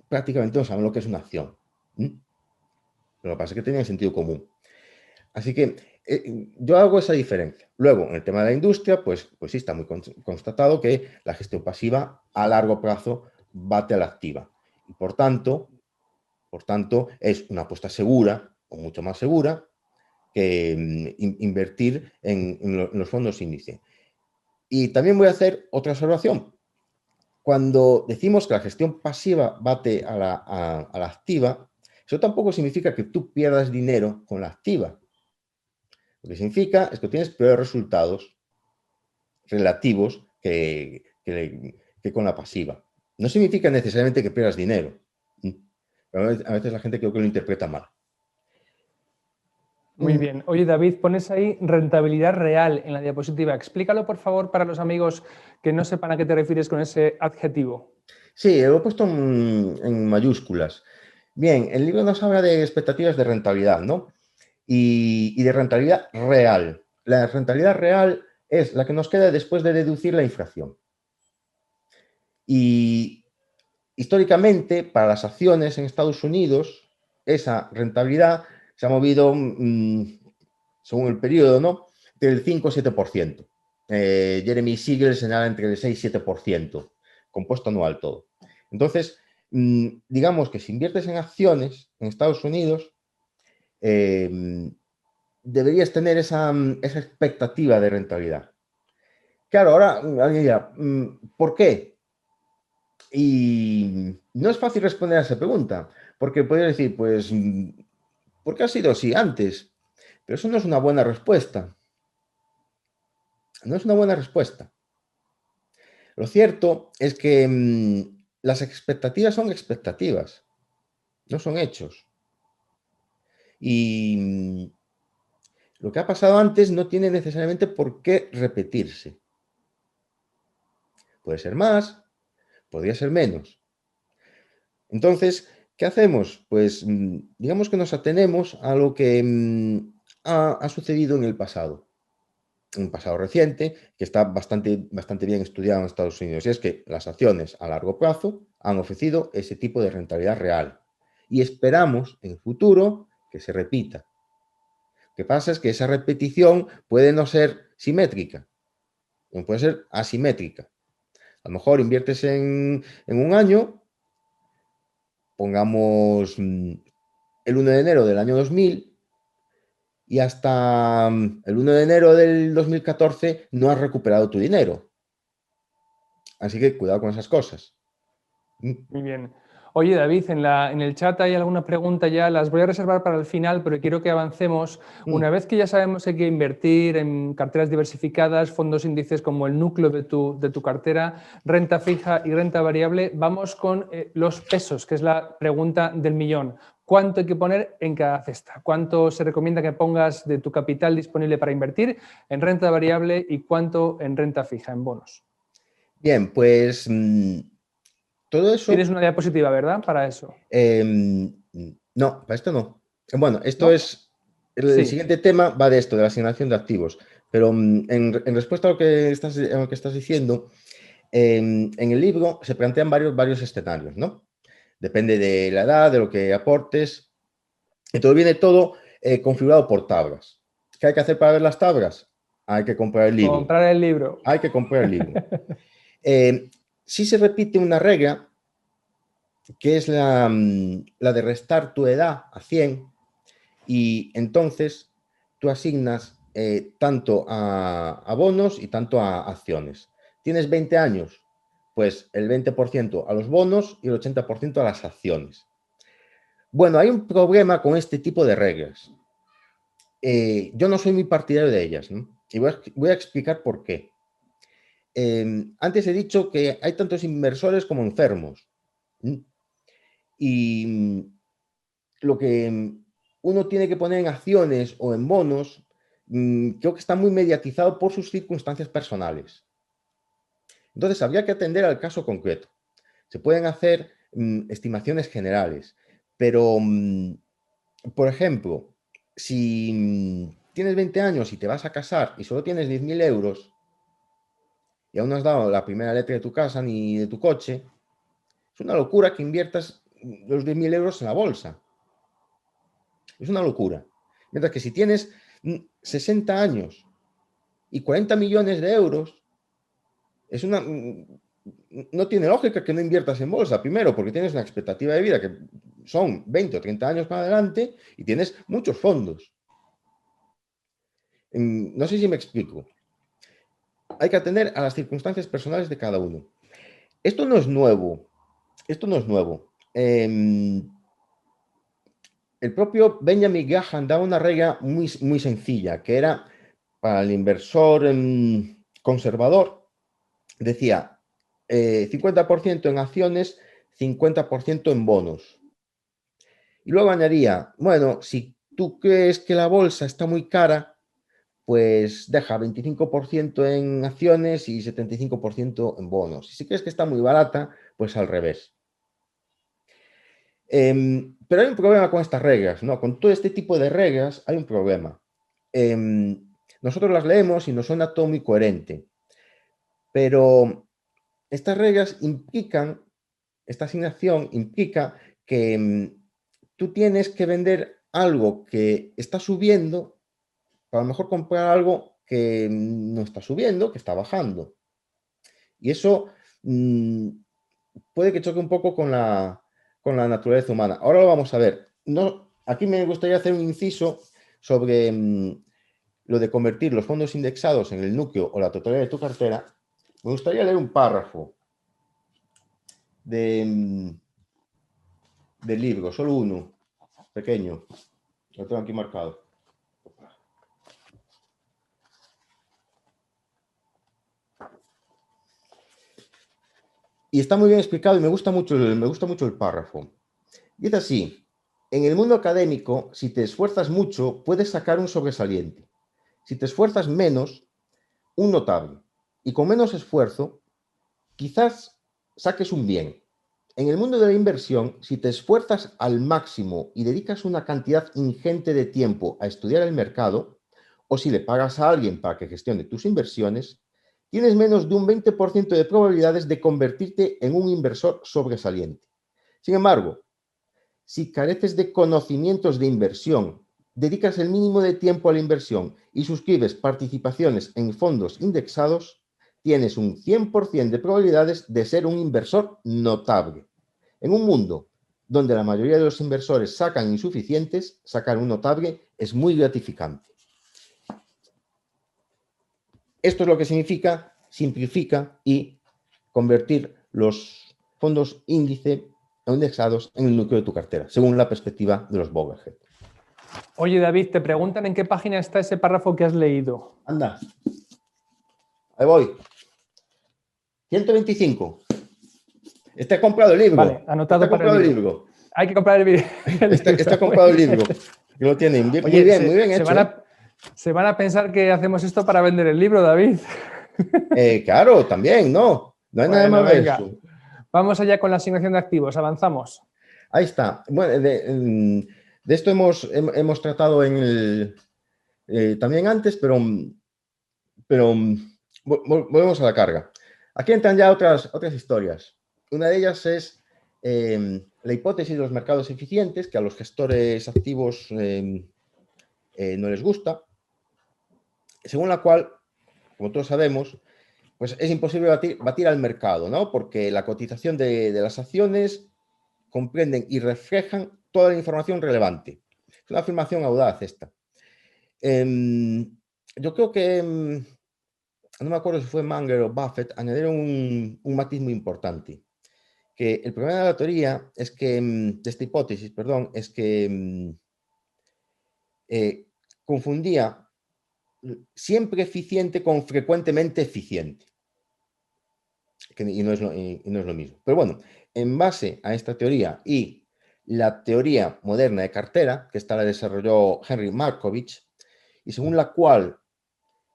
prácticamente no saben lo que es una acción. Pero lo que pasa es que tenían sentido común. Así que yo hago esa diferencia. Luego, en el tema de la industria, pues sí está muy constatado que la gestión pasiva a largo plazo bate a la activa. Y por tanto, es una apuesta segura o mucho más segura que invertir en los fondos índice. Y también voy a hacer otra observación. Cuando decimos que la gestión pasiva bate a la activa, eso tampoco significa que tú pierdas dinero con la activa. Lo que significa es que tienes peores resultados relativos que con la pasiva. No significa necesariamente que pierdas dinero. Pero a veces la gente creo que lo interpreta mal. Muy bien. Oye, David, pones ahí rentabilidad real en la diapositiva. Explícalo, por favor, para los amigos que no sepan a qué te refieres con ese adjetivo. Sí, lo he puesto en mayúsculas. Bien, el libro nos habla de expectativas de rentabilidad, ¿no? Y de rentabilidad real. La rentabilidad real es la que nos queda después de deducir la inflación. Y históricamente, para las acciones en Estados Unidos, esa rentabilidad se ha movido, según el periodo, ¿no?, del 5 o 7%. Jeremy Siegel señala entre el 6 y 7%, compuesto anual todo. Entonces, digamos que si inviertes en acciones en Estados Unidos, deberías tener esa expectativa de rentabilidad. Claro, ahora alguien dirá, ¿por qué? Y no es fácil responder a esa pregunta, porque podrías decir, pues, ¿por qué ha sido así antes? Pero eso no es una buena respuesta. No es una buena respuesta. Lo cierto es que las expectativas son expectativas, no son hechos. Y lo que ha pasado antes no tiene necesariamente por qué repetirse. Puede ser más, podría ser menos. Entonces, ¿qué hacemos? Pues digamos que nos atenemos a lo que ha sucedido en el pasado. Un pasado reciente que está bastante bien estudiado en Estados Unidos, y es que las acciones a largo plazo han ofrecido ese tipo de rentabilidad real y esperamos en el futuro que se repita. Lo que pasa es que esa repetición puede no ser simétrica, puede ser asimétrica. A lo mejor inviertes en un año, pongamos el 1 de enero del año 2000, y hasta el 1 de enero del 2014 no has recuperado tu dinero. Así que cuidado con esas cosas. Muy bien. Oye, David, en el chat hay alguna pregunta ya, las voy a reservar para el final, pero quiero que avancemos. Una vez que ya sabemos que hay que invertir en carteras diversificadas, fondos índices como el núcleo de tu cartera, renta fija y renta variable, vamos con los pesos, que es la pregunta del millón. ¿Cuánto hay que poner en cada cesta? ¿Cuánto se recomienda que pongas de tu capital disponible para invertir en renta variable y cuánto en renta fija, en bonos? Bien, pues todo eso... Tienes una diapositiva, ¿verdad? Para eso. No, para esto no. Bueno, esto ¿No? es... El Sí. siguiente tema va de esto, de la asignación de activos. Pero en respuesta a lo que estás diciendo, En el libro se plantean varios escenarios, ¿no? Depende de la edad, de lo que aportes. Entonces viene todo configurado por tablas. ¿Qué hay que hacer para ver las tablas? Hay que comprar el libro. Comprar el libro. Hay que comprar el libro. Sí se repite una regla, que es la de restar tu edad a 100, y entonces tú asignas tanto a bonos y tanto a acciones. Tienes 20 años, pues el 20% a los bonos y el 80% a las acciones. Bueno, hay un problema con este tipo de reglas. Yo no soy muy partidario de ellas, ¿no? Y voy a explicar por qué. Antes he dicho que hay tantos inversores como enfermos. Y lo que uno tiene que poner en acciones o en bonos, creo que está muy mediatizado por sus circunstancias personales. Entonces, habría que atender al caso concreto. Se pueden hacer estimaciones generales, pero, por ejemplo, si tienes 20 años y te vas a casar y solo tienes 10.000 euros y aún no has dado la primera letra de tu casa ni de tu coche, es una locura que inviertas los 10.000 euros en la bolsa. Es una locura. Mientras que si tienes 60 años y 40 millones de euros, no tiene lógica que no inviertas en bolsa. Primero, porque tienes una expectativa de vida que son 20 o 30 años para adelante y tienes muchos fondos. No sé si me explico. Hay que atender a las circunstancias personales de cada uno. Esto no es nuevo. Esto no es nuevo. El propio Benjamin Graham daba una regla muy, muy sencilla, que era para el inversor conservador, decía 50% en acciones, 50% en bonos. Y luego añadía, bueno, si tú crees que la bolsa está muy cara, pues deja 25% en acciones y 75% en bonos. Y si crees que está muy barata, pues al revés. Pero hay un problema con estas reglas, ¿no? Con todo este tipo de reglas hay un problema. Nosotros las leemos y nos suena todo muy coherente, pero estas reglas implican, esta asignación implica que tú tienes que vender algo que está subiendo para a lo mejor comprar algo que no está subiendo, que está bajando. Y eso puede que choque un poco con la naturaleza humana. Ahora lo vamos a ver. Aquí me gustaría hacer un inciso sobre lo de convertir los fondos indexados en el núcleo o la totalidad de tu cartera. Me gustaría leer un párrafo del libro, solo uno, pequeño. Lo tengo aquí marcado. Y está muy bien explicado y me gusta mucho el párrafo. Dice así: en el mundo académico, si te esfuerzas mucho, puedes sacar un sobresaliente. Si te esfuerzas menos, un notable. Y con menos esfuerzo, quizás saques un bien. En el mundo de la inversión, si te esfuerzas al máximo y dedicas una cantidad ingente de tiempo a estudiar el mercado, o si le pagas a alguien para que gestione tus inversiones, tienes menos de un 20% de probabilidades de convertirte en un inversor sobresaliente. Sin embargo, si careces de conocimientos de inversión, dedicas el mínimo de tiempo a la inversión y suscribes participaciones en fondos indexados, tienes un 100% de probabilidades de ser un inversor notable. En un mundo donde la mayoría de los inversores sacan insuficientes, sacar un notable es muy gratificante. Esto es lo que significa simplifica y convertir los fondos índice o indexados en el núcleo de tu cartera, según la perspectiva de los Boglehead. Oye, David, te preguntan en qué página está ese párrafo que has leído. Anda. Ahí voy. 125. Este ha comprado el libro. Vale, anotado para el libro. Hay que comprar el libro. Este ha comprado el libro. Que lo tienen. Muy bien hecho. Se van a pensar que hacemos esto para vender el libro, David. Claro, también, ¿no? No hay nada más de eso. Vamos allá con la asignación de activos. Avanzamos. Ahí está. Bueno, de esto hemos tratado también antes, pero volvemos a la carga. Aquí entran ya otras historias. Una de ellas es la hipótesis de los mercados eficientes, que a los gestores activos no les gusta, según la cual, como todos sabemos, pues es imposible batir al mercado, ¿no? Porque la cotización de las acciones comprenden y reflejan toda la información relevante. Es una afirmación audaz esta. Yo creo que, no me acuerdo si fue Munger o Buffett, añadieron un matiz muy importante. Que el problema de la teoría es que, de esta hipótesis, perdón, es que confundía siempre eficiente con frecuentemente eficiente. Y no es lo mismo. Pero bueno, en base a esta teoría y la teoría moderna de cartera, que esta la desarrolló Henry Markovich, y según la cual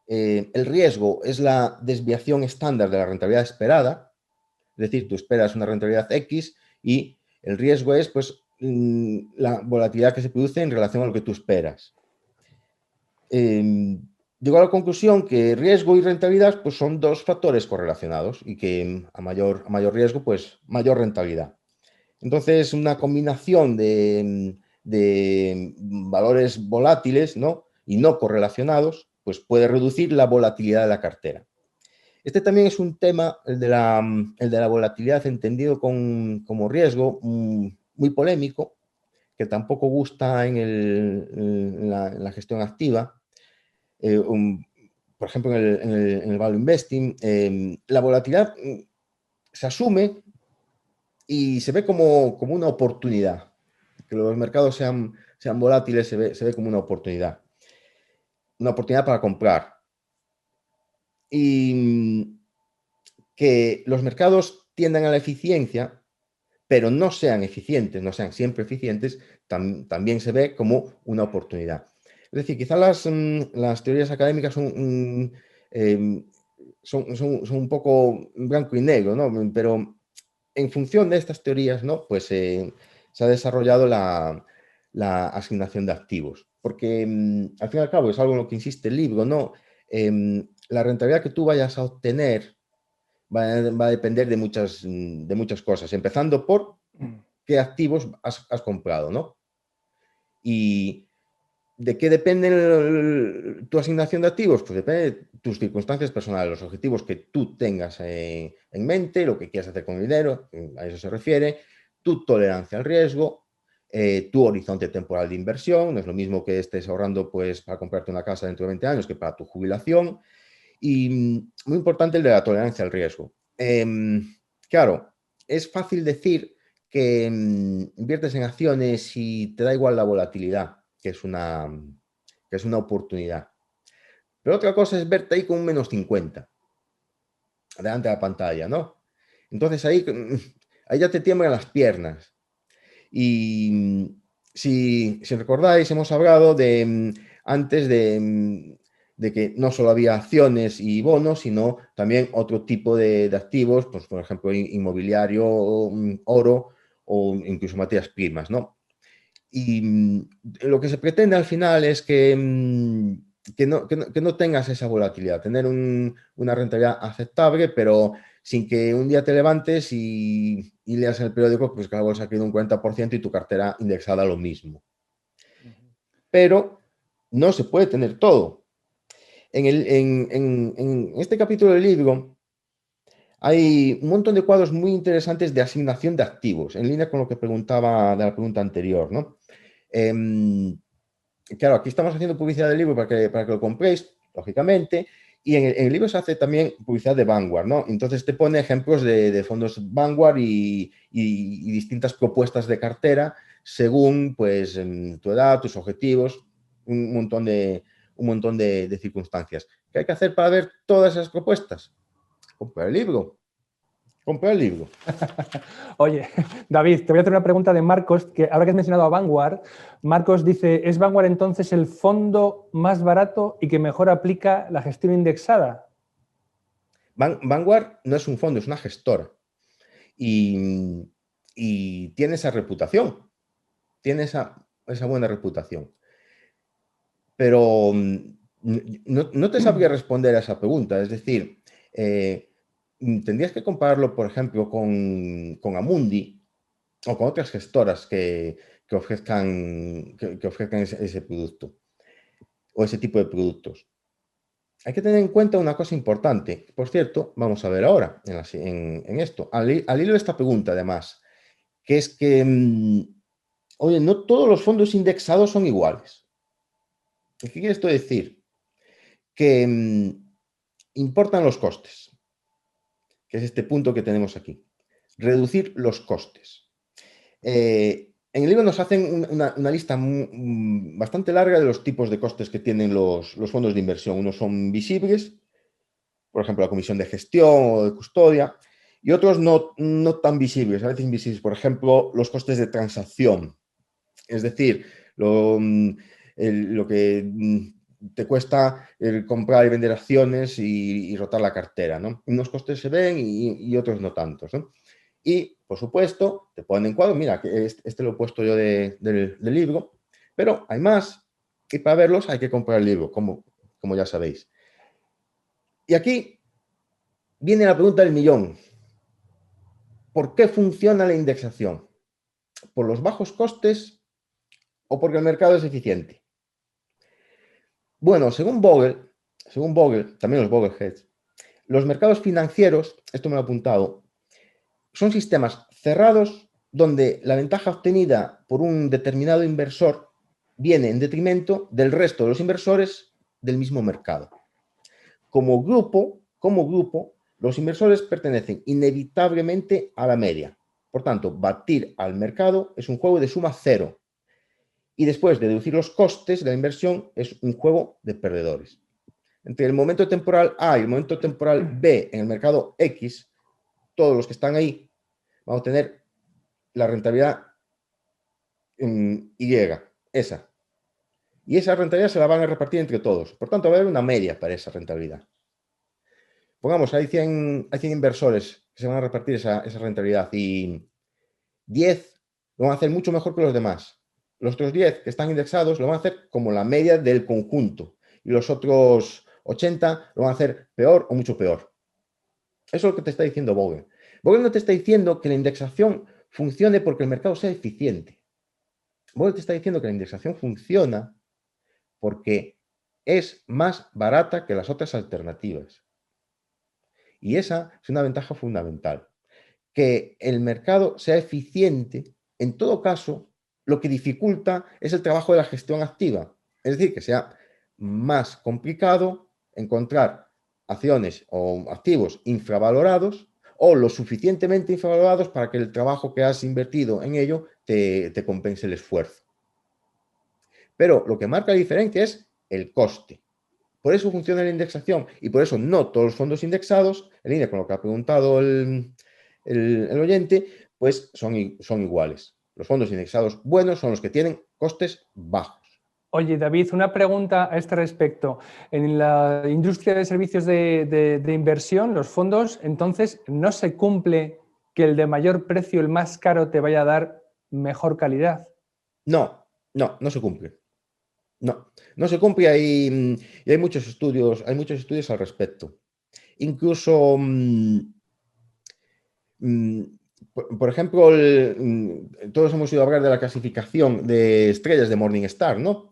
el riesgo es la desviación estándar de la rentabilidad esperada, es decir, tú esperas una rentabilidad X y el riesgo es pues, la volatilidad que se produce en relación a lo que tú esperas. Llegó a la conclusión que riesgo y rentabilidad pues, son dos factores correlacionados y que a mayor riesgo, pues mayor rentabilidad. Entonces, una combinación de valores volátiles, ¿no? Y no correlacionados, pues puede reducir la volatilidad de la cartera. Este también es un tema, el de la volatilidad entendido como riesgo, muy polémico, que tampoco gusta en la gestión activa. Por ejemplo, en el value investing, la volatilidad se asume y se ve como una oportunidad. Que los mercados sean volátiles se ve como una oportunidad. Una oportunidad para comprar. Y que los mercados tiendan a la eficiencia, pero no sean eficientes, no sean siempre eficientes, también se ve como una oportunidad. Es decir, quizás las teorías académicas son un poco blanco y negro, ¿no? Pero en función de estas teorías, ¿no? Pues se ha desarrollado la asignación de activos. Porque al fin y al cabo es algo en lo que insiste el libro, ¿no? La rentabilidad que tú vayas a obtener va a depender de muchas cosas, empezando por qué activos has comprado, ¿no? Y ¿de qué depende tu asignación de activos? Pues depende de tus circunstancias personales, los objetivos que tú tengas en mente, lo que quieras hacer con el dinero, a eso se refiere, tu tolerancia al riesgo, tu horizonte temporal de inversión, no es lo mismo que estés ahorrando pues, para comprarte una casa dentro de 20 años que para tu jubilación, y muy importante el de la tolerancia al riesgo. Claro, es fácil decir que inviertes en acciones y te da igual la volatilidad, que es una oportunidad. Pero otra cosa es verte ahí con un -50 delante de la pantalla, ¿no? Entonces ahí ya te tiemblan las piernas. Y si recordáis, hemos hablado antes de que no solo había acciones y bonos, sino también otro tipo de activos, pues, por ejemplo, inmobiliario, oro o incluso materias primas, ¿no? Y lo que se pretende al final es que no tengas esa volatilidad, tener una rentabilidad aceptable, pero sin que un día te levantes y leas en el periódico pues, que la bolsa ha caído un 40% y tu cartera indexada lo mismo. Pero no se puede tener todo. En este capítulo del libro hay un montón de cuadros muy interesantes de asignación de activos, en línea con lo que preguntaba de la pregunta anterior, ¿no? Claro, aquí estamos haciendo publicidad del libro para que lo compréis, lógicamente, y en el libro se hace también publicidad de Vanguard, ¿no? Entonces te pone ejemplos de fondos Vanguard y distintas propuestas de cartera según pues, tu edad, tus objetivos, un montón de circunstancias. ¿Qué hay que hacer para ver todas esas propuestas? Comprar el libro. Comprar el libro. Oye, David, te voy a hacer una pregunta de Marcos, que ahora que has mencionado a Vanguard, Marcos dice, ¿es Vanguard entonces el fondo más barato y que mejor aplica la gestión indexada? Vanguard no es un fondo, es una gestora. Y tiene esa reputación. Tiene esa buena reputación. Pero no te sabría responder a esa pregunta. Es decir, tendrías que compararlo, por ejemplo, con Amundi o con otras gestoras que ofrezcan, que ofrezcan ese producto o ese tipo de productos. Hay que tener en cuenta una cosa importante. Por cierto, vamos a ver ahora en esto. Al hilo de esta pregunta, además, que es que, oye, no todos los fondos indexados son iguales. ¿Qué quiere esto decir? Que importan los costes, que es este punto que tenemos aquí. Reducir los costes. En el libro nos hacen una lista bastante larga de los tipos de costes que tienen los fondos de inversión. Unos son visibles, por ejemplo, la comisión de gestión o de custodia, y otros no tan visibles, a veces invisibles. Por ejemplo, los costes de transacción, es decir, lo que te cuesta el comprar y vender acciones y rotar la cartera, ¿no? Unos costes se ven y otros no tantos, ¿no? Y, por supuesto, te ponen en cuadro, mira, que este lo he puesto yo del libro, pero hay más, y para verlos hay que comprar el libro, como ya sabéis. Y aquí viene la pregunta del millón. ¿Por qué funciona la indexación? ¿Por los bajos costes o porque el mercado es eficiente? Bueno, según Bogle, también los Bogleheads, los mercados financieros, esto me lo he apuntado, son sistemas cerrados donde la ventaja obtenida por un determinado inversor viene en detrimento del resto de los inversores del mismo mercado. Como grupo, los inversores pertenecen inevitablemente a la media. Por tanto, batir al mercado es un juego de suma cero. Y después de deducir los costes de la inversión es un juego de perdedores. Entre el momento temporal A y el momento temporal B en el mercado X, todos los que están ahí van a obtener la rentabilidad Y, esa. Y esa rentabilidad se la van a repartir entre todos. Por tanto, va a haber una media para esa rentabilidad. Pongamos, hay 100 inversores que se van a repartir esa rentabilidad y 10 lo van a hacer mucho mejor que los demás. Los otros 10 que están indexados lo van a hacer como la media del conjunto y los otros 80 lo van a hacer peor o mucho peor. Eso es lo que te está diciendo Bogle. Bogle no te está diciendo que la indexación funcione porque el mercado sea eficiente. Bogle te está diciendo que la indexación funciona porque es más barata que las otras alternativas. Y esa es una ventaja fundamental. Que el mercado sea eficiente, en todo caso, lo que dificulta es el trabajo de la gestión activa. Es decir, que sea más complicado encontrar acciones o activos infravalorados o lo suficientemente infravalorados para que el trabajo que has invertido en ello te compense el esfuerzo. Pero lo que marca la diferencia es el coste. Por eso funciona la indexación y por eso no todos los fondos indexados, en línea con lo que ha preguntado el oyente, pues son iguales. Los fondos indexados buenos son los que tienen costes bajos. Oye, David, una pregunta a este respecto. En la industria de servicios de inversión, los fondos, entonces, ¿no se cumple que el de mayor precio, el más caro, te vaya a dar mejor calidad? No se cumple. No se cumple y hay muchos estudios al respecto. Incluso, por ejemplo, todos hemos oído hablar de la clasificación de estrellas de Morningstar, ¿no?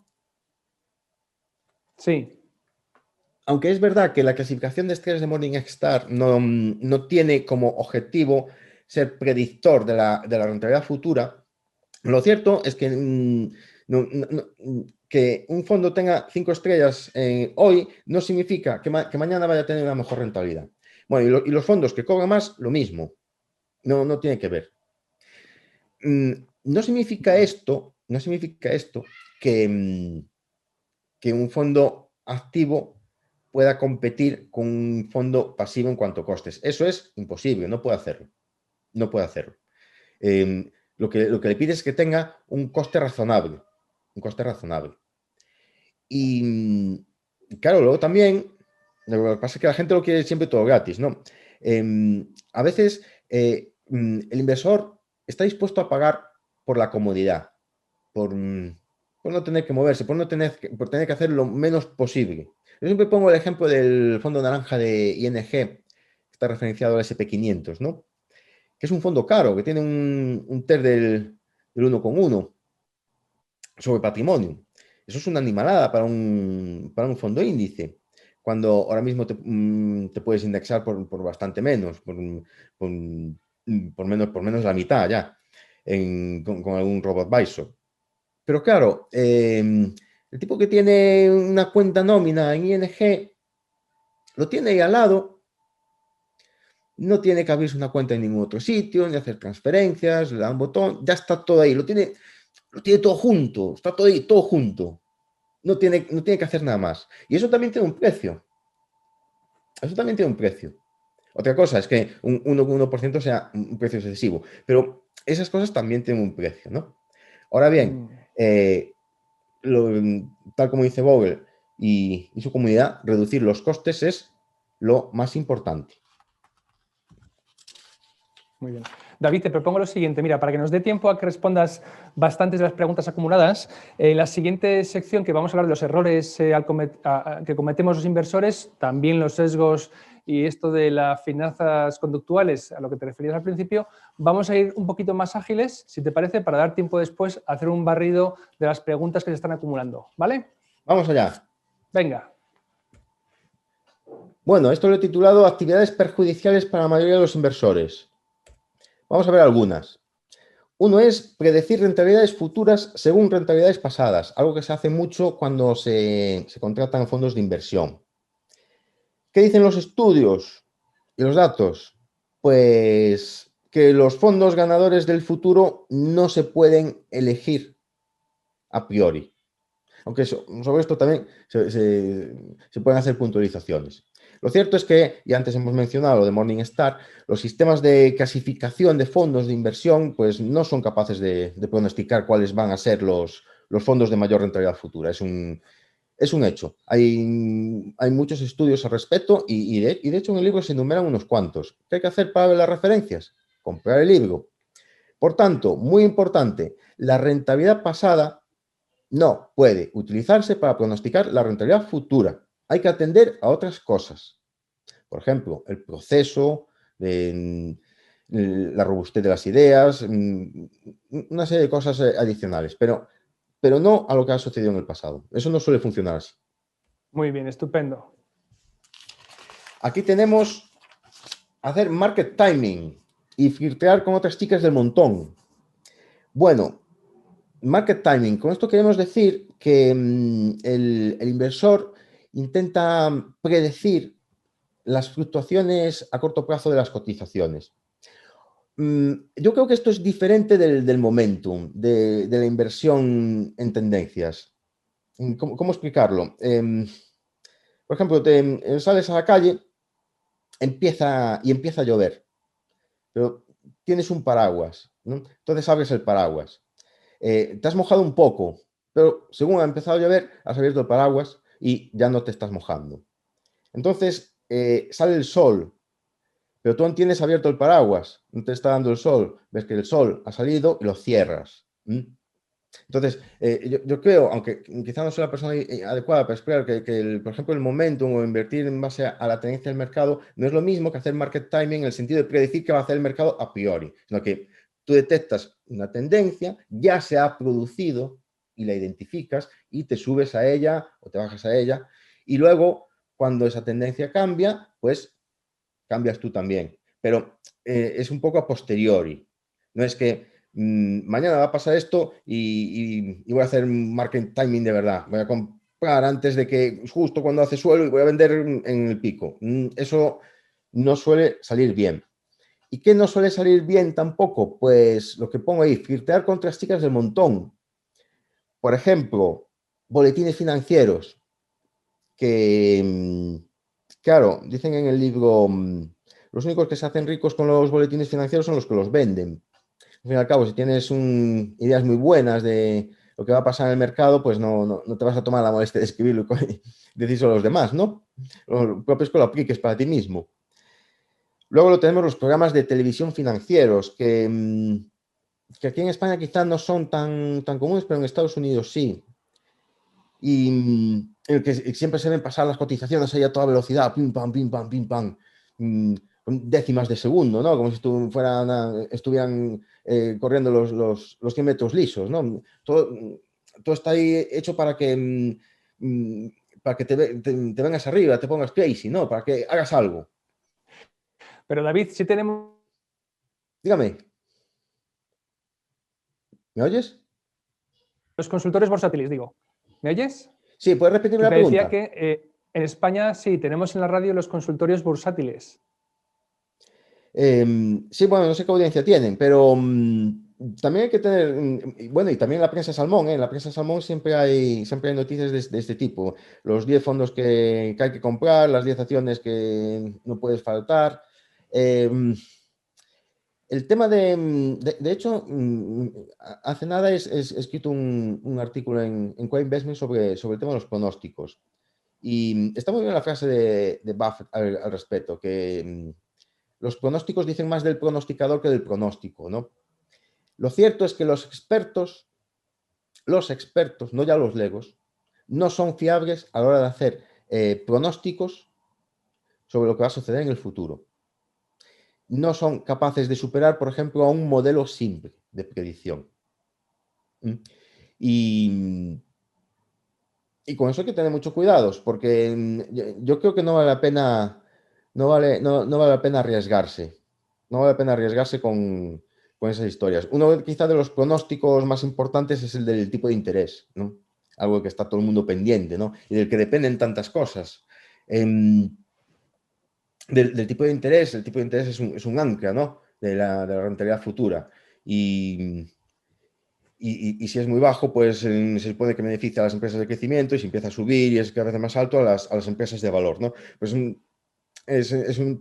Sí. Aunque es verdad que la clasificación de estrellas de Morningstar no tiene como objetivo ser predictor de la rentabilidad futura, lo cierto es que, que un fondo tenga 5 estrellas hoy no significa que mañana vaya a tener una mejor rentabilidad. Bueno, y los fondos que cobran más, lo mismo. No tiene que ver. No significa esto que, que un fondo activo pueda competir con un fondo pasivo en cuanto a costes. Eso es imposible, no puede hacerlo. No puede hacerlo. Lo que le pide es que tenga un coste razonable. Un coste razonable. Y claro, luego también, lo que pasa es que la gente lo quiere siempre todo gratis, ¿no? A veces el inversor está dispuesto a pagar por la comodidad, por no tener que moverse, por tener que hacer lo menos posible. Yo siempre pongo el ejemplo del fondo naranja de ING. está referenciado al SP500, ¿no? Que es un fondo caro, que tiene un TER del 1,1 sobre patrimonio. Eso es una animalada para un fondo índice, cuando ahora mismo te puedes indexar por bastante menos, por menos de la mitad ya, con algún robo-advisor. Pero claro, el tipo que tiene una cuenta nómina en ING, lo tiene ahí al lado, no tiene que abrirse una cuenta en ningún otro sitio, ni hacer transferencias, le da un botón, ya está todo ahí, lo tiene todo junto, está todo ahí, todo junto. No tiene que hacer nada más. Y eso también tiene un precio. Eso también tiene un precio. Otra cosa es que un 1% sea un precio excesivo, pero esas cosas también tienen un precio, ¿no? Ahora bien, tal como dice Vogel y su comunidad, reducir los costes es lo más importante. Muy bien. David, te propongo lo siguiente. Mira, para que nos dé tiempo a que respondas bastantes de las preguntas acumuladas, la siguiente sección que vamos a hablar de los errores que cometemos los inversores, también los sesgos y esto de las finanzas conductuales, a lo que te referías al principio, vamos a ir un poquito más ágiles, si te parece, para dar tiempo después a hacer un barrido de las preguntas que se están acumulando. ¿Vale? Vamos allá. Venga. Bueno, esto lo he titulado Actividades perjudiciales para la mayoría de los inversores. Vamos a ver algunas. Uno es predecir rentabilidades futuras según rentabilidades pasadas, algo que se hace mucho cuando se contratan fondos de inversión. ¿Qué dicen los estudios y los datos? Pues que los fondos ganadores del futuro no se pueden elegir a priori. Aunque sobre esto también se pueden hacer puntualizaciones. Lo cierto es que, y antes hemos mencionado lo de Morningstar, los sistemas de clasificación de fondos de inversión pues no son capaces de pronosticar cuáles van a ser los fondos de mayor rentabilidad futura. Es un hecho. Hay muchos estudios al respecto y de hecho en el libro se enumeran unos cuantos. ¿Qué hay que hacer para ver las referencias? Comprar el libro. Por tanto, muy importante, la rentabilidad pasada no puede utilizarse para pronosticar la rentabilidad futura. Hay que atender a otras cosas. Por ejemplo, el proceso, la robustez de las ideas, una serie de cosas adicionales, pero no a lo que ha sucedido en el pasado. Eso no suele funcionar así. Muy bien, estupendo. Aquí tenemos hacer market timing y filtrar con otras chicas del montón. Bueno, market timing, con esto queremos decir que el inversor intenta predecir las fluctuaciones a corto plazo de las cotizaciones. Yo creo que esto es diferente del momentum, de la inversión en tendencias. ¿Cómo explicarlo? Por ejemplo, sales a la calle, empieza a llover, pero tienes un paraguas, ¿no? Entonces abres el paraguas. Te has mojado un poco, pero según ha empezado a llover, has abierto el paraguas y ya no te estás mojando. Entonces sale el sol, pero tú tienes abierto el paraguas, no te está dando el sol, ves que el sol ha salido y lo cierras. Entonces, yo creo, aunque quizá no soy la persona adecuada para explicar que por ejemplo, el momentum o invertir en base a la tendencia del mercado no es lo mismo que hacer market timing en el sentido de predecir qué va a hacer el mercado a priori, sino que tú detectas una tendencia, ya se ha producido y la identificas y te subes a ella o te bajas a ella y luego, cuando esa tendencia cambia, pues cambias tú también. Pero es un poco a posteriori. No es que mañana va a pasar esto y voy a hacer market timing de verdad. Voy a comprar antes de que, justo cuando hace suelo, y voy a vender en el pico. Eso no suele salir bien. ¿Y qué no suele salir bien tampoco? Pues lo que pongo ahí, filtrar contra las chicas del montón. Por ejemplo, boletines financieros que, claro, dicen en el libro, los únicos que se hacen ricos con los boletines financieros son los que los venden. Al fin y al cabo, si tienes ideas muy buenas de lo que va a pasar en el mercado, pues no te vas a tomar la molestia de escribirlo y decírselo a los demás, ¿no? Lo propio es que lo apliques para ti mismo. Luego lo tenemos los programas de televisión financieros, que aquí en España quizás no son tan comunes, pero en Estados Unidos sí. Y en el que siempre se ven pasar las cotizaciones ahí a toda velocidad, pim, pam, pim, pam, pim, pam. con décimas de segundo, ¿no? Como si estuvieran corriendo los 100 metros lisos, ¿no? Todo está ahí hecho para que te vengas arriba, te pongas crazy, ¿no? Para que hagas algo. Pero David, si tenemos... Dígame, ¿me oyes? Los consultores bursátiles, digo. ¿Me oyes? Sí, ¿puedes repetirme Que la te decía pregunta? que en España sí, tenemos en la radio los consultorios bursátiles. Sí, bueno, no sé qué audiencia tienen, pero también hay que tener, bueno, y también la prensa salmón, ¿eh? En la prensa salmón siempre hay noticias de este tipo. Los 10 fondos que hay que comprar, las 10 acciones que no puedes faltar. Em, el tema de hecho, hace nada he escrito un artículo en Coinvestment sobre el tema de los pronósticos. Y está muy bien la frase de Buffett al respecto, que los pronósticos dicen más del pronosticador que del pronóstico, ¿no? Lo cierto es que los expertos, no ya los legos, no son fiables a la hora de hacer pronósticos sobre lo que va a suceder en el futuro. No son capaces de superar, por ejemplo, a un modelo simple de predicción. Y, y con eso hay que tener mucho cuidados, porque yo creo que no vale la pena, no vale la pena arriesgarse. No vale la pena arriesgarse con esas historias. Uno quizá de los pronósticos más importantes es el del tipo de interés, ¿no? Algo que está todo el mundo pendiente, ¿no? Y del que dependen tantas cosas. Del tipo de interés, el tipo de interés es un ancla, ¿no? De la rentabilidad futura. Y si es muy bajo, pues se supone que beneficia a las empresas de crecimiento, y si empieza a subir y es cada vez más alto a las empresas de valor, ¿no? Pues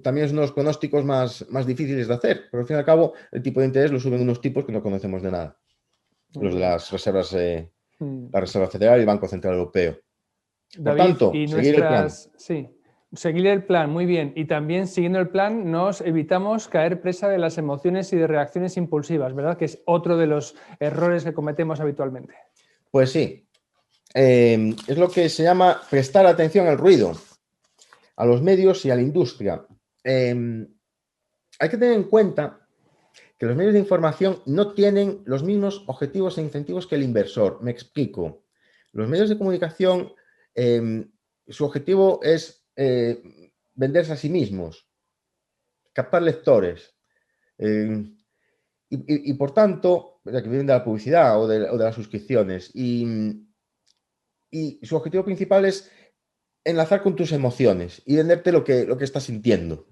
también es uno de los pronósticos más difíciles de hacer, pero al fin y al cabo el tipo de interés lo suben unos tipos que no conocemos de nada, los de las reservas, la Reserva Federal y el Banco Central Europeo. Por David, tanto, y seguir el plan. nuestras... Sí, seguir el plan, muy bien. Y también siguiendo el plan nos evitamos caer presa de las emociones y de reacciones impulsivas, ¿verdad? Que es otro de los errores que cometemos habitualmente. Pues sí, es lo que se llama prestar atención al ruido, a los medios y a la industria. Hay que tener en cuenta que los medios de información no tienen los mismos objetivos e incentivos que el inversor. Me explico. Los medios de comunicación, su objetivo es venderse a sí mismos, captar lectores. Y por tanto, que viven de la publicidad o de las suscripciones. Y su objetivo principal es enlazar con tus emociones y venderte lo que estás sintiendo.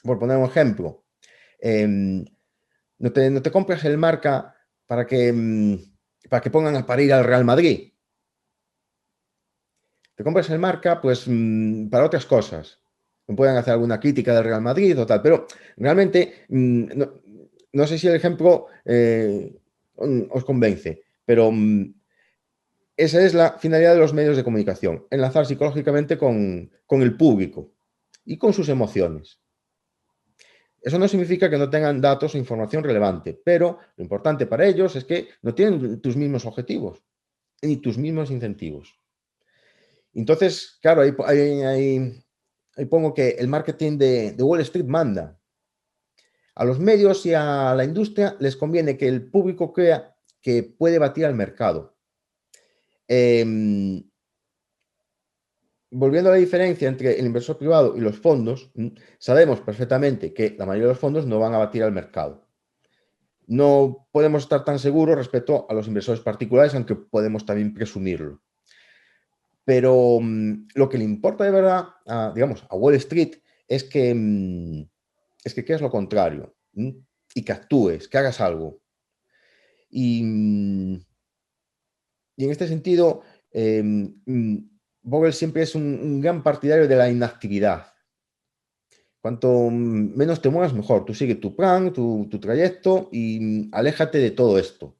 Por poner un ejemplo, no te compras el marca para que pongan a parir al Real Madrid. Te compras el marca, pues, para otras cosas. Pueden hacer alguna crítica del Real Madrid o tal, pero realmente no sé si el ejemplo os convence, pero esa es la finalidad de los medios de comunicación, enlazar psicológicamente con el público y con sus emociones. Eso no significa que no tengan datos o información relevante, pero lo importante para ellos es que no tienen tus mismos objetivos ni tus mismos incentivos. Entonces, claro, ahí pongo que el marketing de Wall Street manda. A los medios y a la industria les conviene que el público crea que puede batir al mercado. Volviendo a la diferencia entre el inversor privado y los fondos, sabemos perfectamente que la mayoría de los fondos no van a batir al mercado. No podemos estar tan seguros respecto a los inversores particulares, aunque podemos también presumirlo. Pero lo que le importa de verdad, digamos, a Wall Street es que creas lo contrario y que actúes, que hagas algo. Y en este sentido, Vogel siempre es un gran partidario de la inactividad. Cuanto menos te muevas, mejor. Tú sigue tu plan, tu trayecto y aléjate de todo esto.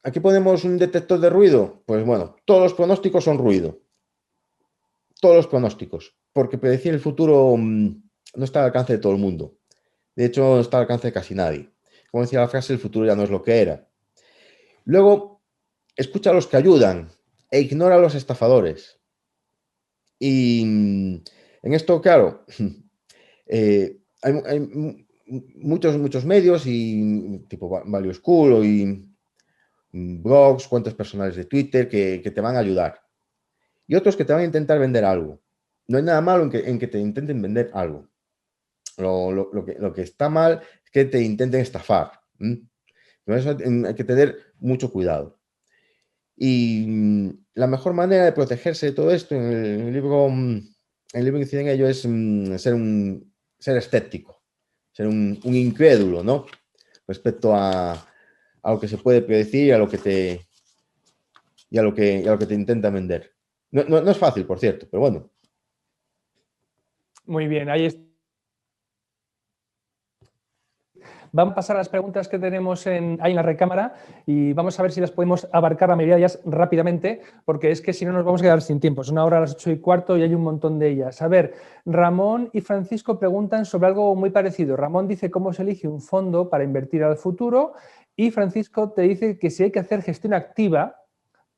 ¿Aquí ponemos un detector de ruido? Pues bueno, todos los pronósticos son ruido. Todos los pronósticos. Porque predecir el futuro no está al alcance de todo el mundo. De hecho, no está al alcance de casi nadie. Como decía la frase, el futuro ya no es lo que era. Luego, escucha a los que ayudan e ignora a los estafadores. Y En esto, claro, hay muchos medios y tipo Value School y blogs, cuentas personales de Twitter que te van a ayudar. Y otros que te van a intentar vender algo. No hay nada malo en que te intenten vender algo. Lo que está mal es que te intenten estafar. Por eso hay que tener mucho cuidado. Y la mejor manera de protegerse de todo esto, en el libro incide en ello, es ser escéptico, ser un incrédulo, ¿no? Respecto a lo que se puede predecir y a lo que te intenta vender. No es fácil, por cierto, pero bueno. Muy bien, ahí está. Vamos a pasar a las preguntas que tenemos ahí en la recámara y vamos a ver si las podemos abarcar la mayoría de ellas rápidamente, porque es que si no nos vamos a quedar sin tiempo. Es una hora a las 8:15 y hay un montón de ellas. A ver, Ramón y Francisco preguntan sobre algo muy parecido. Ramón dice cómo se elige un fondo para invertir al futuro y Francisco te dice que si hay que hacer gestión activa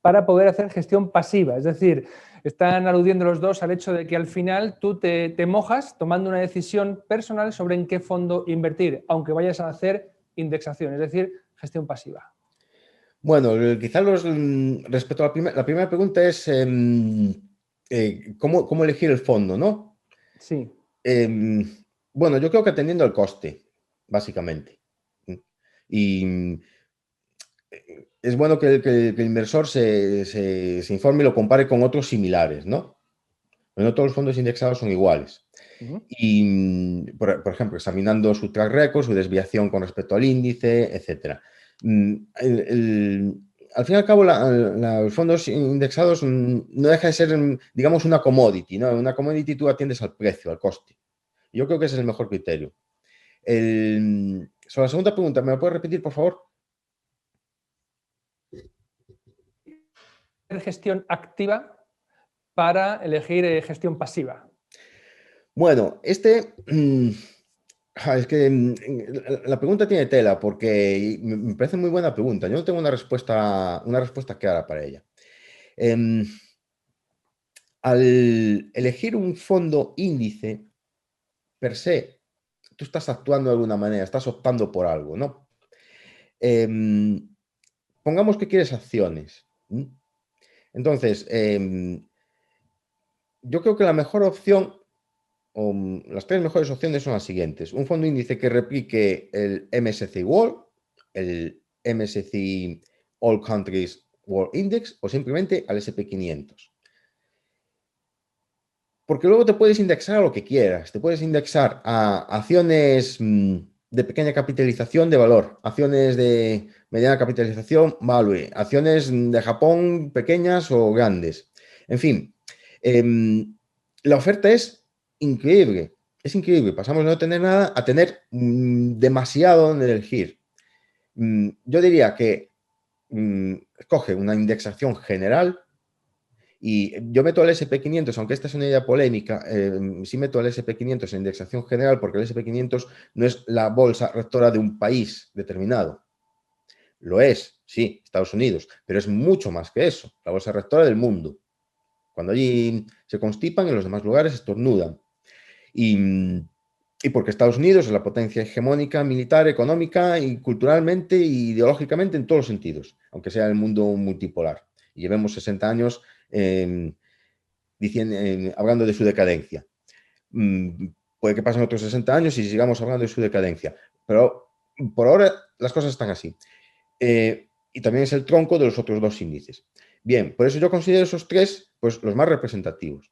para poder hacer gestión pasiva. Es decir, están aludiendo los dos al hecho de que al final tú te mojas tomando una decisión personal sobre en qué fondo invertir, aunque vayas a hacer indexación, es decir, gestión pasiva. Bueno, quizás respecto a la primera pregunta es ¿cómo elegir el fondo, ¿no? Sí. Bueno, yo creo que atendiendo al coste, básicamente. Y es bueno que el inversor se informe y lo compare con otros similares, ¿no? Pero no todos los fondos indexados son iguales. Y, por ejemplo, examinando su track record, su desviación con respecto al índice, etc. Al fin y al cabo, los fondos indexados no deja de ser, digamos, una commodity, ¿no? Una commodity tú atiendes al precio, al coste. Yo creo que ese es el mejor criterio. Sobre la segunda pregunta, ¿me lo puedes repetir, por favor? Gestión activa para elegir gestión pasiva. Bueno, es que la pregunta tiene tela porque me parece muy buena pregunta. Yo no tengo una respuesta clara para ella. Al elegir un fondo índice, per se, tú estás actuando de alguna manera, estás optando por algo, ¿no? Pongamos que quieres acciones. Entonces, yo creo que la mejor opción, o las tres mejores opciones son las siguientes. Un fondo índice que replique el MSCI World, el MSCI All Countries World Index o simplemente al SP500. Porque luego te puedes indexar a lo que quieras. Te puedes indexar a acciones de pequeña capitalización de valor, acciones de mediana capitalización, value, acciones de Japón pequeñas o grandes. En fin, la oferta es increíble. Es increíble. Pasamos de no tener nada a tener demasiado en elegir. Yo diría que escoge una indexación general. Y yo meto al SP500, aunque esta es una idea polémica, sí meto al SP500 en indexación general porque el SP500 no es la bolsa rectora de un país determinado. Lo es, sí, Estados Unidos, pero es mucho más que eso, la bolsa rectora del mundo. Cuando allí se constipan, en los demás lugares estornudan. Y porque Estados Unidos es la potencia hegemónica militar, económica y culturalmente e ideológicamente en todos los sentidos, aunque sea el mundo multipolar. Y llevemos 60 años hablando de su decadencia. Puede que pasen otros 60 años y sigamos hablando de su decadencia, pero por ahora las cosas están así. Y también es el tronco de los otros dos índices. Bien, por eso yo considero esos tres pues, los más representativos.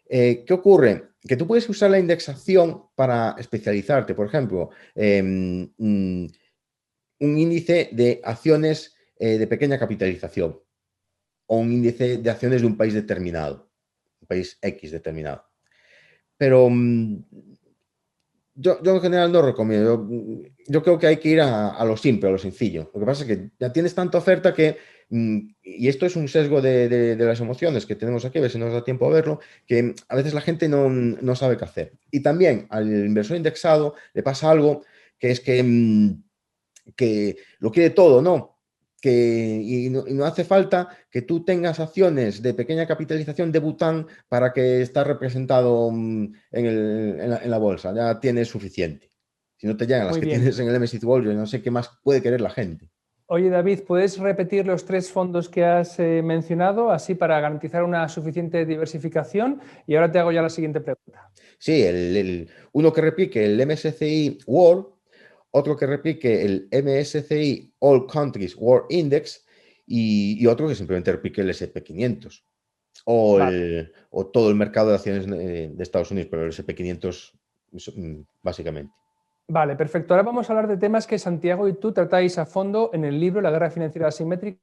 ¿Qué ocurre? Que tú puedes usar la indexación para especializarte. Por ejemplo, un índice de acciones de pequeña capitalización o un índice de acciones de un país determinado, un país X determinado. Pero yo en general no recomiendo. Yo creo que hay que ir a lo simple, a lo sencillo. Lo que pasa es que ya tienes tanta oferta que, y esto es un sesgo de las emociones que tenemos aquí, a ver si nos da tiempo a verlo, que a veces la gente no sabe qué hacer. Y también al inversor indexado le pasa algo que es que lo quiere todo, ¿no? y no hace falta que tú tengas acciones de pequeña capitalización de Bután para que esté representado en la bolsa. Ya tienes suficiente. Si no te llegan las Muy que bien. tienes en el MSCI World, yo no sé qué más puede querer la gente. Oye, David, ¿puedes repetir los 3 fondos que has mencionado, así para garantizar una suficiente diversificación? Y ahora te hago ya la siguiente pregunta. Sí, uno que replique el MSCI World, otro que replique el MSCI All Countries World Index y otro que simplemente replique el SP500 Vale. o todo el mercado de acciones de Estados Unidos, pero el SP500 básicamente. Vale, perfecto. Ahora vamos a hablar de temas que Santiago y tú tratáis a fondo en el libro La guerra financiera asimétrica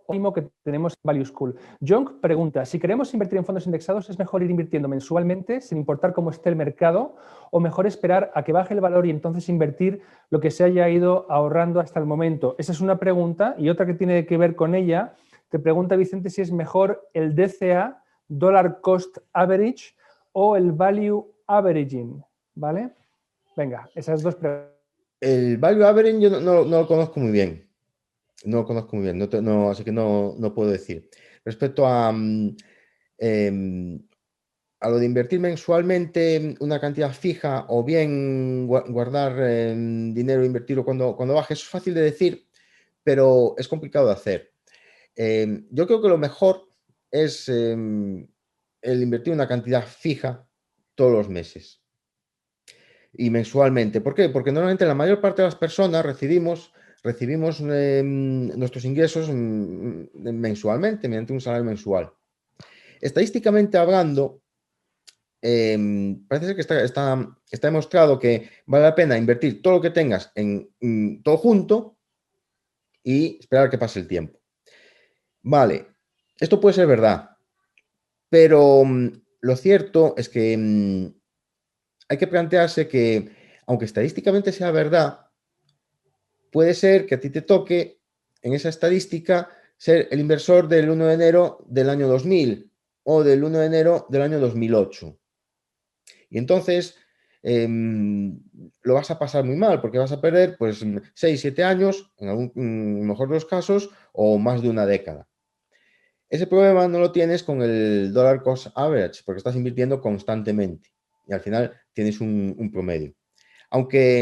mismo que tenemos en Value School. John pregunta, si queremos invertir en fondos indexados, ¿es mejor ir invirtiendo mensualmente sin importar cómo esté el mercado o mejor esperar a que baje el valor y entonces invertir lo que se haya ido ahorrando hasta el momento? Esa es una pregunta, y otra que tiene que ver con ella, te pregunta Vicente si es mejor el DCA, Dollar Cost Average, o el Value Averaging, ¿vale? Venga, esas dos preguntas. El Value Average yo no lo conozco muy bien. No lo conozco muy bien, así que no puedo decir. Respecto a lo de invertir mensualmente una cantidad fija o bien guardar dinero e invertirlo cuando baje, eso es fácil de decir, pero es complicado de hacer. Yo creo que lo mejor es el invertir una cantidad fija todos los meses y mensualmente. ¿Por qué? Porque normalmente la mayor parte de las personas recibimos nuestros ingresos mensualmente, mediante un salario mensual. Estadísticamente hablando, parece ser que está demostrado que vale la pena invertir todo lo que tengas en todo junto y esperar que pase el tiempo. Vale, esto puede ser verdad, pero lo cierto es que hay que plantearse que, aunque estadísticamente sea verdad, puede ser que a ti te toque en esa estadística ser el inversor del 1 de enero del año 2000 o del 1 de enero del año 2008. Y entonces lo vas a pasar muy mal porque vas a perder pues 6, 7 años, en algún mejor de los casos, o más de una década. Ese problema no lo tienes con el dollar cost average porque estás invirtiendo constantemente y al final tienes un promedio. Aunque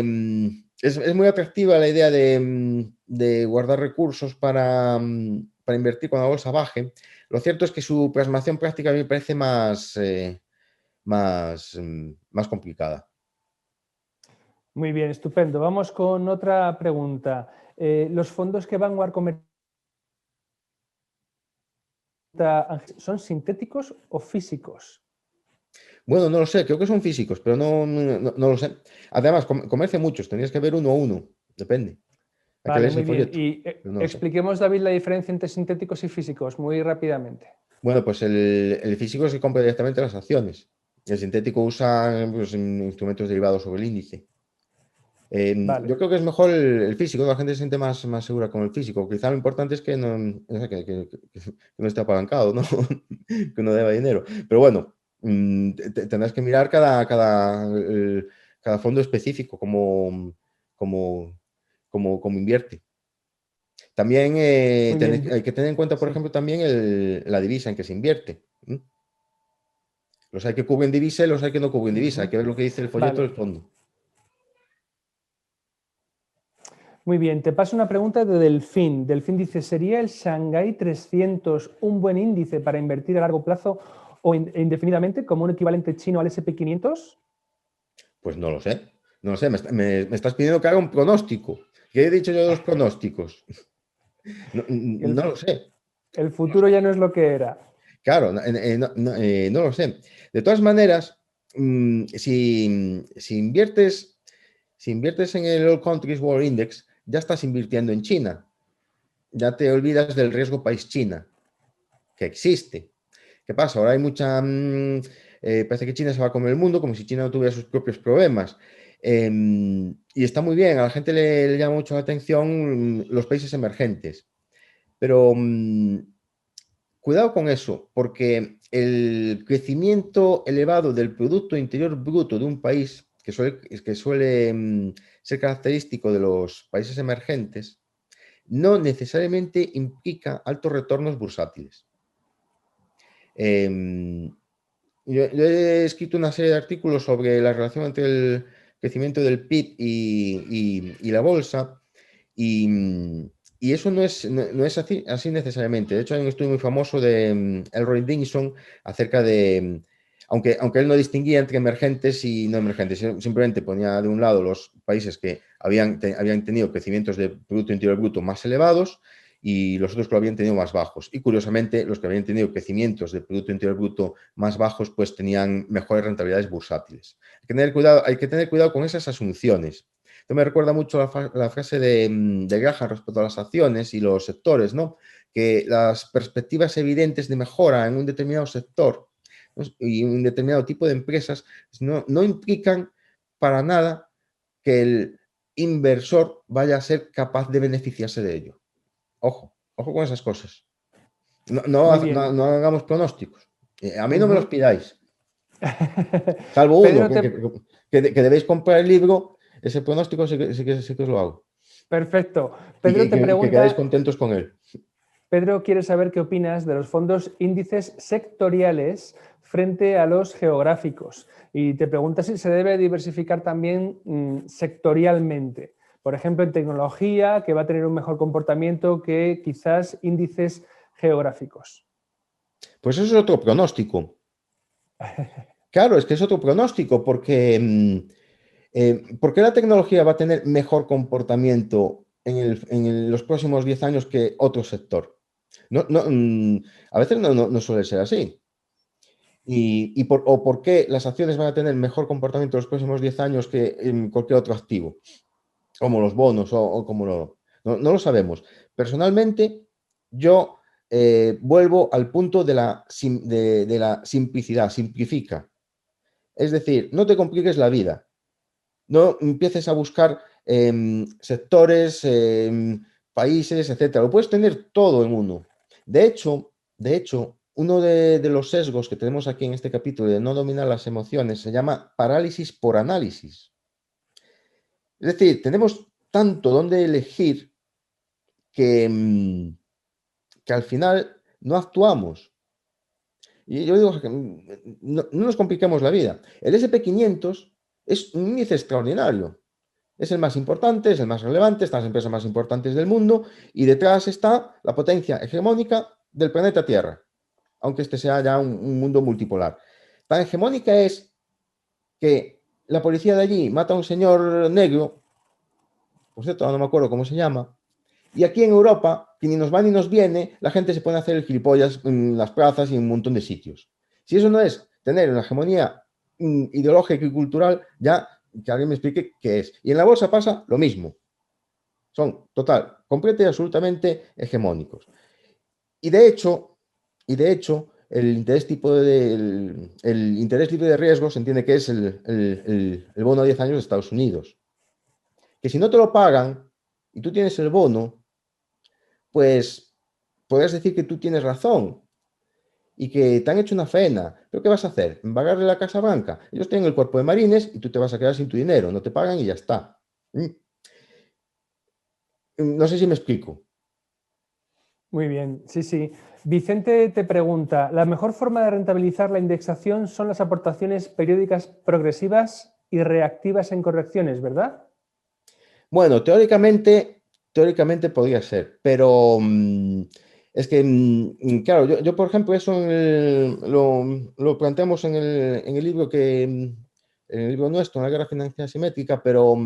es muy atractiva la idea de guardar recursos para invertir cuando la bolsa baje, lo cierto es que su plasmación práctica a mí me parece más complicada. Muy bien, estupendo. Vamos con otra pregunta. ¿Los fondos que Vanguard comenta son sintéticos o físicos? Bueno, no lo sé, creo que son físicos, pero no lo sé. Además, comercia muchos, tendrías que ver uno a uno, depende. Hay que Vale, leerse muy el bien. folleto, Y pero no lo sé. expliquemos, David, la diferencia entre sintéticos y físicos, muy rápidamente. Bueno, pues el físico se compra directamente las acciones. El sintético usa pues, instrumentos derivados sobre el índice. Vale. Yo creo que es mejor el físico, la gente se siente más segura con el físico. Quizá lo importante es que que no esté apalancado, ¿no? Que no deba dinero. Pero bueno, tendrás que mirar cada fondo específico, como, como invierte. También Muy bien. hay que tener en cuenta, por Sí. ejemplo, también la divisa en que se invierte. Los hay que cubren divisa y los hay que no cubren divisa. Hay que ver lo que dice el folleto Vale. del fondo. Muy bien, te paso una pregunta de Delfín. Delfín dice, ¿sería el Shanghai 300 un buen índice para invertir a largo plazo o indefinidamente como un equivalente chino al SP500? Pues no lo sé. No lo sé. Me estás pidiendo que haga un pronóstico. ¿Qué he dicho yo de los pronósticos? No, El, no lo sé. el futuro ya no es lo que era. Claro, no lo sé. De todas maneras, si inviertes en el All Countries World Index, ya estás invirtiendo en China. Ya te olvidas del riesgo país China, que existe. ¿Qué pasa? Ahora hay parece que China se va a comer el mundo como si China no tuviera sus propios problemas. Y está muy bien, a la gente le llama mucho la atención los países emergentes. Pero cuidado con eso, porque el crecimiento elevado del Producto Interior Bruto de un país, que suele ser característico de los países emergentes, no necesariamente implica altos retornos bursátiles. Yo he escrito una serie de artículos sobre la relación entre el crecimiento del PIB y la bolsa, y eso no es así necesariamente. De hecho, hay un estudio muy famoso de Elroy Dinson acerca de, aunque él no distinguía entre emergentes y no emergentes, simplemente ponía de un lado los países que habían tenido crecimientos de Producto Interior Bruto más elevados y los otros que lo habían tenido más bajos. Y curiosamente, los que habían tenido crecimientos de Producto Interior Bruto más bajos, pues tenían mejores rentabilidades bursátiles. Hay que tener cuidado con esas asunciones. Esto me recuerda mucho la frase de Graham respecto a las acciones y los sectores, ¿no? Que las perspectivas evidentes de mejora en un determinado sector, ¿no?, y un determinado tipo de empresas no implican para nada que el inversor vaya a ser capaz de beneficiarse de ello. Ojo con esas cosas. No Muy bien. hagamos pronósticos. A mí no me los Ujú. pidáis. Salvo uno, Pedro, que debéis comprar el libro, ese pronóstico sí que os lo hago. perfecto. Y Pedro te que quedáis pregunta, contentos con él. Pedro quiere saber qué opinas de los fondos índices sectoriales frente a los geográficos y te pregunta si se debe diversificar también sectorialmente. Por ejemplo, en tecnología, que va a tener un mejor comportamiento que quizás índices geográficos. Pues eso es otro pronóstico. Claro, es que es otro pronóstico, porque ¿por qué la tecnología va a tener mejor comportamiento en los próximos 10 años que otro sector? A veces no suele ser así. ¿O por qué las acciones van a tener mejor comportamiento en los próximos 10 años que en cualquier otro activo, como los bonos o como no lo sabemos. Personalmente, yo vuelvo al punto de la simplicidad, simplifica. Es decir, no te compliques la vida. No empieces a buscar sectores, países, etcétera. Lo puedes tener todo en uno. De hecho, uno de los sesgos que tenemos aquí en este capítulo de no dominar las emociones se llama parálisis por análisis. Es decir, tenemos tanto donde elegir que al final no actuamos. Y yo digo que no nos compliquemos la vida. El SP500 es un índice extraordinario. Es el más importante, es el más relevante, están las empresas más importantes del mundo y detrás está la potencia hegemónica del planeta Tierra, aunque este sea ya un mundo multipolar. Tan hegemónica es que la policía de allí mata a un señor negro, por cierto, no me acuerdo cómo se llama, y aquí en Europa, que ni nos va ni nos viene, la gente se pone a hacer el gilipollas en las plazas y en un montón de sitios. Si eso no es tener una hegemonía ideológica y cultural, ya que alguien me explique qué es. Y en la bolsa pasa lo mismo. Son completa y absolutamente hegemónicos. Y de hecho, el interés libre de riesgo se entiende que es el bono a 10 años de Estados Unidos. Que si no te lo pagan y tú tienes el bono, pues podrías decir que tú tienes razón y que te han hecho una faena. ¿Pero qué vas a hacer? ¿Embargarle la Casa Blanca? Ellos tienen el cuerpo de marines y tú te vas a quedar sin tu dinero. No te pagan y ya está. No sé si me explico. Muy bien, sí, sí. Vicente te pregunta, ¿la mejor forma de rentabilizar la indexación son las aportaciones periódicas progresivas y reactivas en correcciones, verdad? Bueno, teóricamente podría ser, pero es que, claro, yo, por ejemplo, eso lo planteamos en el libro en el libro nuestro, en la guerra financiera asimétrica, pero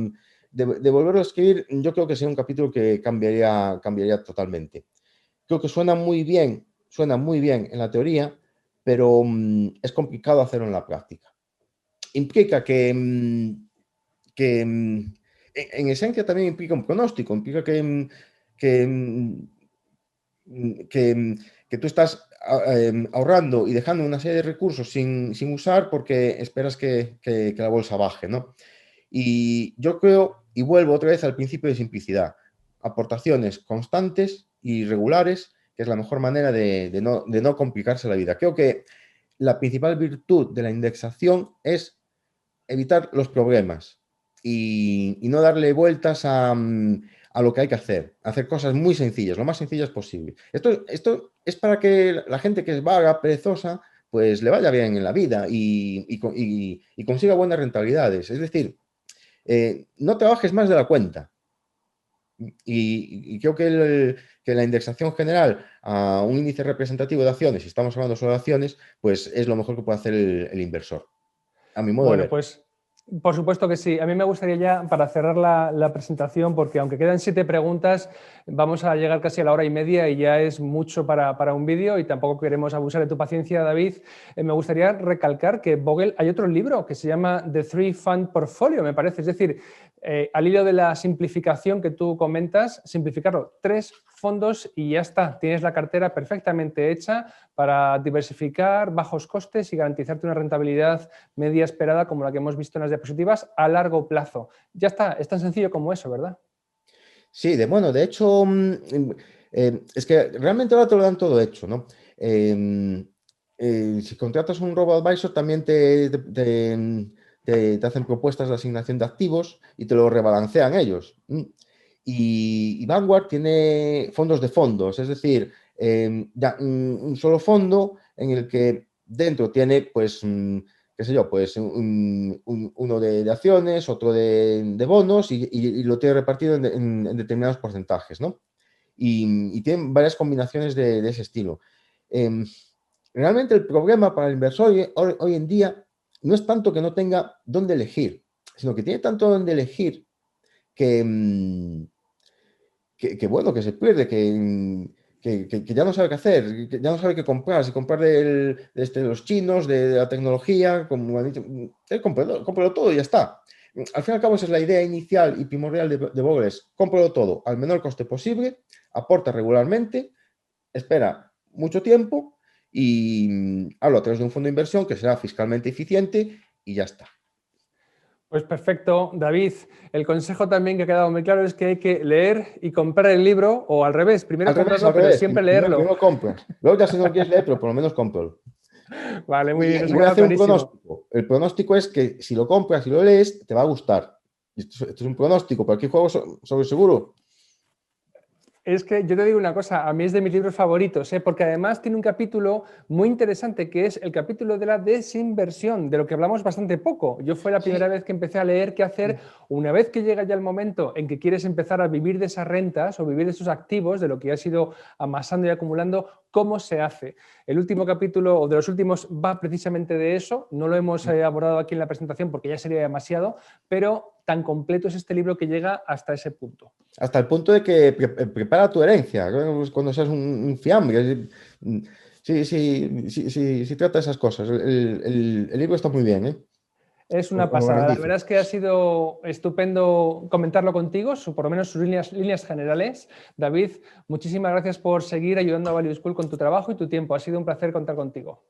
de volverlo a escribir, yo creo que sería un capítulo que cambiaría totalmente. Creo que suena muy bien en la teoría, pero es complicado hacerlo en la práctica. Implica que en esencia también implica un pronóstico, implica que tú estás ahorrando y dejando una serie de recursos sin usar porque esperas que la bolsa baje, ¿no? Y yo creo, y vuelvo otra vez al principio de simplicidad, aportaciones constantes y regulares, que es la mejor manera de no complicarse la vida. Creo que la principal virtud de la indexación es evitar los problemas y no darle vueltas a lo que hay que hacer cosas muy sencillas, lo más sencillas posible. Esto es para que la gente que es vaga, perezosa, pues le vaya bien en la vida y consiga buenas rentabilidades. Es decir, no trabajes más de la cuenta. Y creo que la indexación general a un índice representativo de acciones, si estamos hablando solo de acciones, pues es lo mejor que puede hacer el inversor, a mi modo de Bueno, ver. pues por supuesto que sí. A mí me gustaría ya, para cerrar la presentación, porque aunque quedan 7 preguntas, vamos a llegar casi a la hora y media y ya es mucho para un vídeo y tampoco queremos abusar de tu paciencia, David. Me gustaría recalcar que Bogle, hay otro libro que se llama The Three Fund Portfolio, me parece. Es decir, al hilo de la simplificación que tú comentas, simplificarlo, 3 fondos y ya está. Tienes la cartera perfectamente hecha para diversificar, bajos costes y garantizarte una rentabilidad media esperada como la que hemos visto en las diapositivas a largo plazo. Ya está, es tan sencillo como eso, ¿verdad? Sí, de hecho, es que realmente ahora te lo dan todo hecho, ¿no? Si contratas un robo-advisor, también te hacen propuestas de asignación de activos y te lo rebalancean ellos. Y Vanguard tiene fondos de fondos, es decir, un solo fondo en el que dentro tiene, pues, qué sé yo, pues uno de acciones, otro de bonos y lo tiene repartido en determinados porcentajes, ¿no? Y tienen varias combinaciones de ese estilo. Eh, Realmente el problema para el inversor hoy en día no es tanto que no tenga dónde elegir, sino que tiene tanto dónde elegir que, bueno, que se pierde, que ya no sabe qué hacer, que ya no sabe qué comprar, si comprar de los chinos, de la tecnología, como han dicho, cómpralo todo y ya está. Al fin y al cabo esa es la idea inicial y primordial de Bogle, es cómpralo todo al menor coste posible, aporta regularmente, espera mucho tiempo y hablo a través de un fondo de inversión que será fiscalmente eficiente y ya está. Pues perfecto, David. El consejo también que ha quedado muy claro es que hay que leer y comprar el libro, o al revés, primero Al comprarlo, pero revés, siempre leerlo. primero compras. Luego ya si no lo quieres leer, pero por lo menos cómpralo. Vale, muy bien, nos Y ha voy a quedado hacer un clarísimo. pronóstico. El pronóstico es que si lo compras y lo lees, te va a gustar. Esto es un pronóstico, pero aquí juego sobre seguro. Es que yo te digo una cosa, a mí es de mis libros favoritos, porque además tiene un capítulo muy interesante que es el capítulo de la desinversión, de lo que hablamos bastante poco. Yo fue la primera Sí, vez que empecé a leer qué hacer una vez que llega ya el momento en que quieres empezar a vivir de esas rentas o vivir de esos activos, de lo que has ido amasando y acumulando, cómo se hace. El último capítulo, o de los últimos, va precisamente de eso. No lo hemos abordado aquí en la presentación porque ya sería demasiado, pero tan completo es este libro que llega hasta ese punto. hasta el punto de que prepara tu herencia, ¿no? Pues cuando seas un fiambre. Sí, sí, sí, sí, sí trata esas cosas. El libro está muy bien, ¿eh? Es Os una lo pasada. La garantizo. verdad es que ha sido estupendo comentarlo contigo, por lo menos sus líneas generales. David, muchísimas gracias por seguir ayudando a Value School con tu trabajo y tu tiempo. Ha sido un placer contar contigo.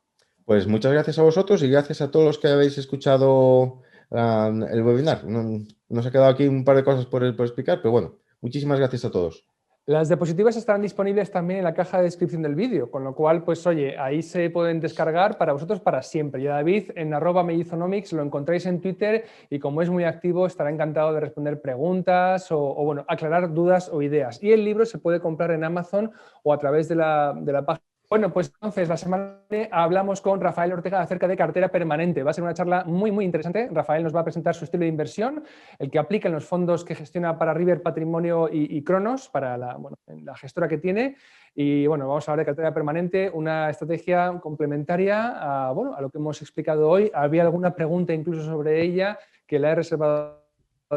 Pues muchas gracias a vosotros y gracias a todos los que habéis escuchado el webinar. Nos ha quedado aquí un par de cosas por explicar, pero bueno, muchísimas gracias a todos. Las diapositivas estarán disponibles también en la caja de descripción del vídeo, con lo cual, pues oye, ahí se pueden descargar para vosotros para siempre. Y a David en @mellizonomics lo encontráis en Twitter y como es muy activo estará encantado de responder preguntas o bueno, aclarar dudas o ideas. Y el libro se puede comprar en Amazon o a través de la página. Bueno, pues entonces la semana que viene hablamos con Rafael Ortega acerca de cartera permanente. Va a ser una charla muy, muy interesante. Rafael nos va a presentar su estilo de inversión, el que aplica en los fondos que gestiona para River Patrimonio y Cronos, para la gestora que tiene. Y bueno, vamos a hablar de cartera permanente, una estrategia complementaria a lo que hemos explicado hoy. Había alguna pregunta incluso sobre ella que la he reservado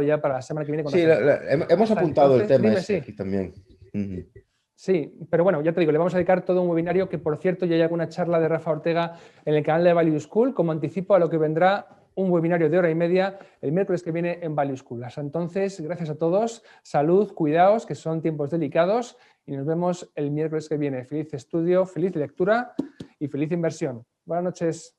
ya para la semana que viene cuando Sí, hacemos. hemos apuntado el Entonces, tema dime, ese sí. aquí también. Ujú. Sí, pero bueno, ya te digo, le vamos a dedicar todo un webinario que, por cierto, ya hay alguna charla de Rafa Ortega en el canal de Value School, como anticipo a lo que vendrá un webinario de hora y media el miércoles que viene en Value School. Hasta entonces, gracias a todos, salud, cuidaos, que son tiempos delicados, y nos vemos el miércoles que viene. Feliz estudio, feliz lectura y feliz inversión. Buenas noches.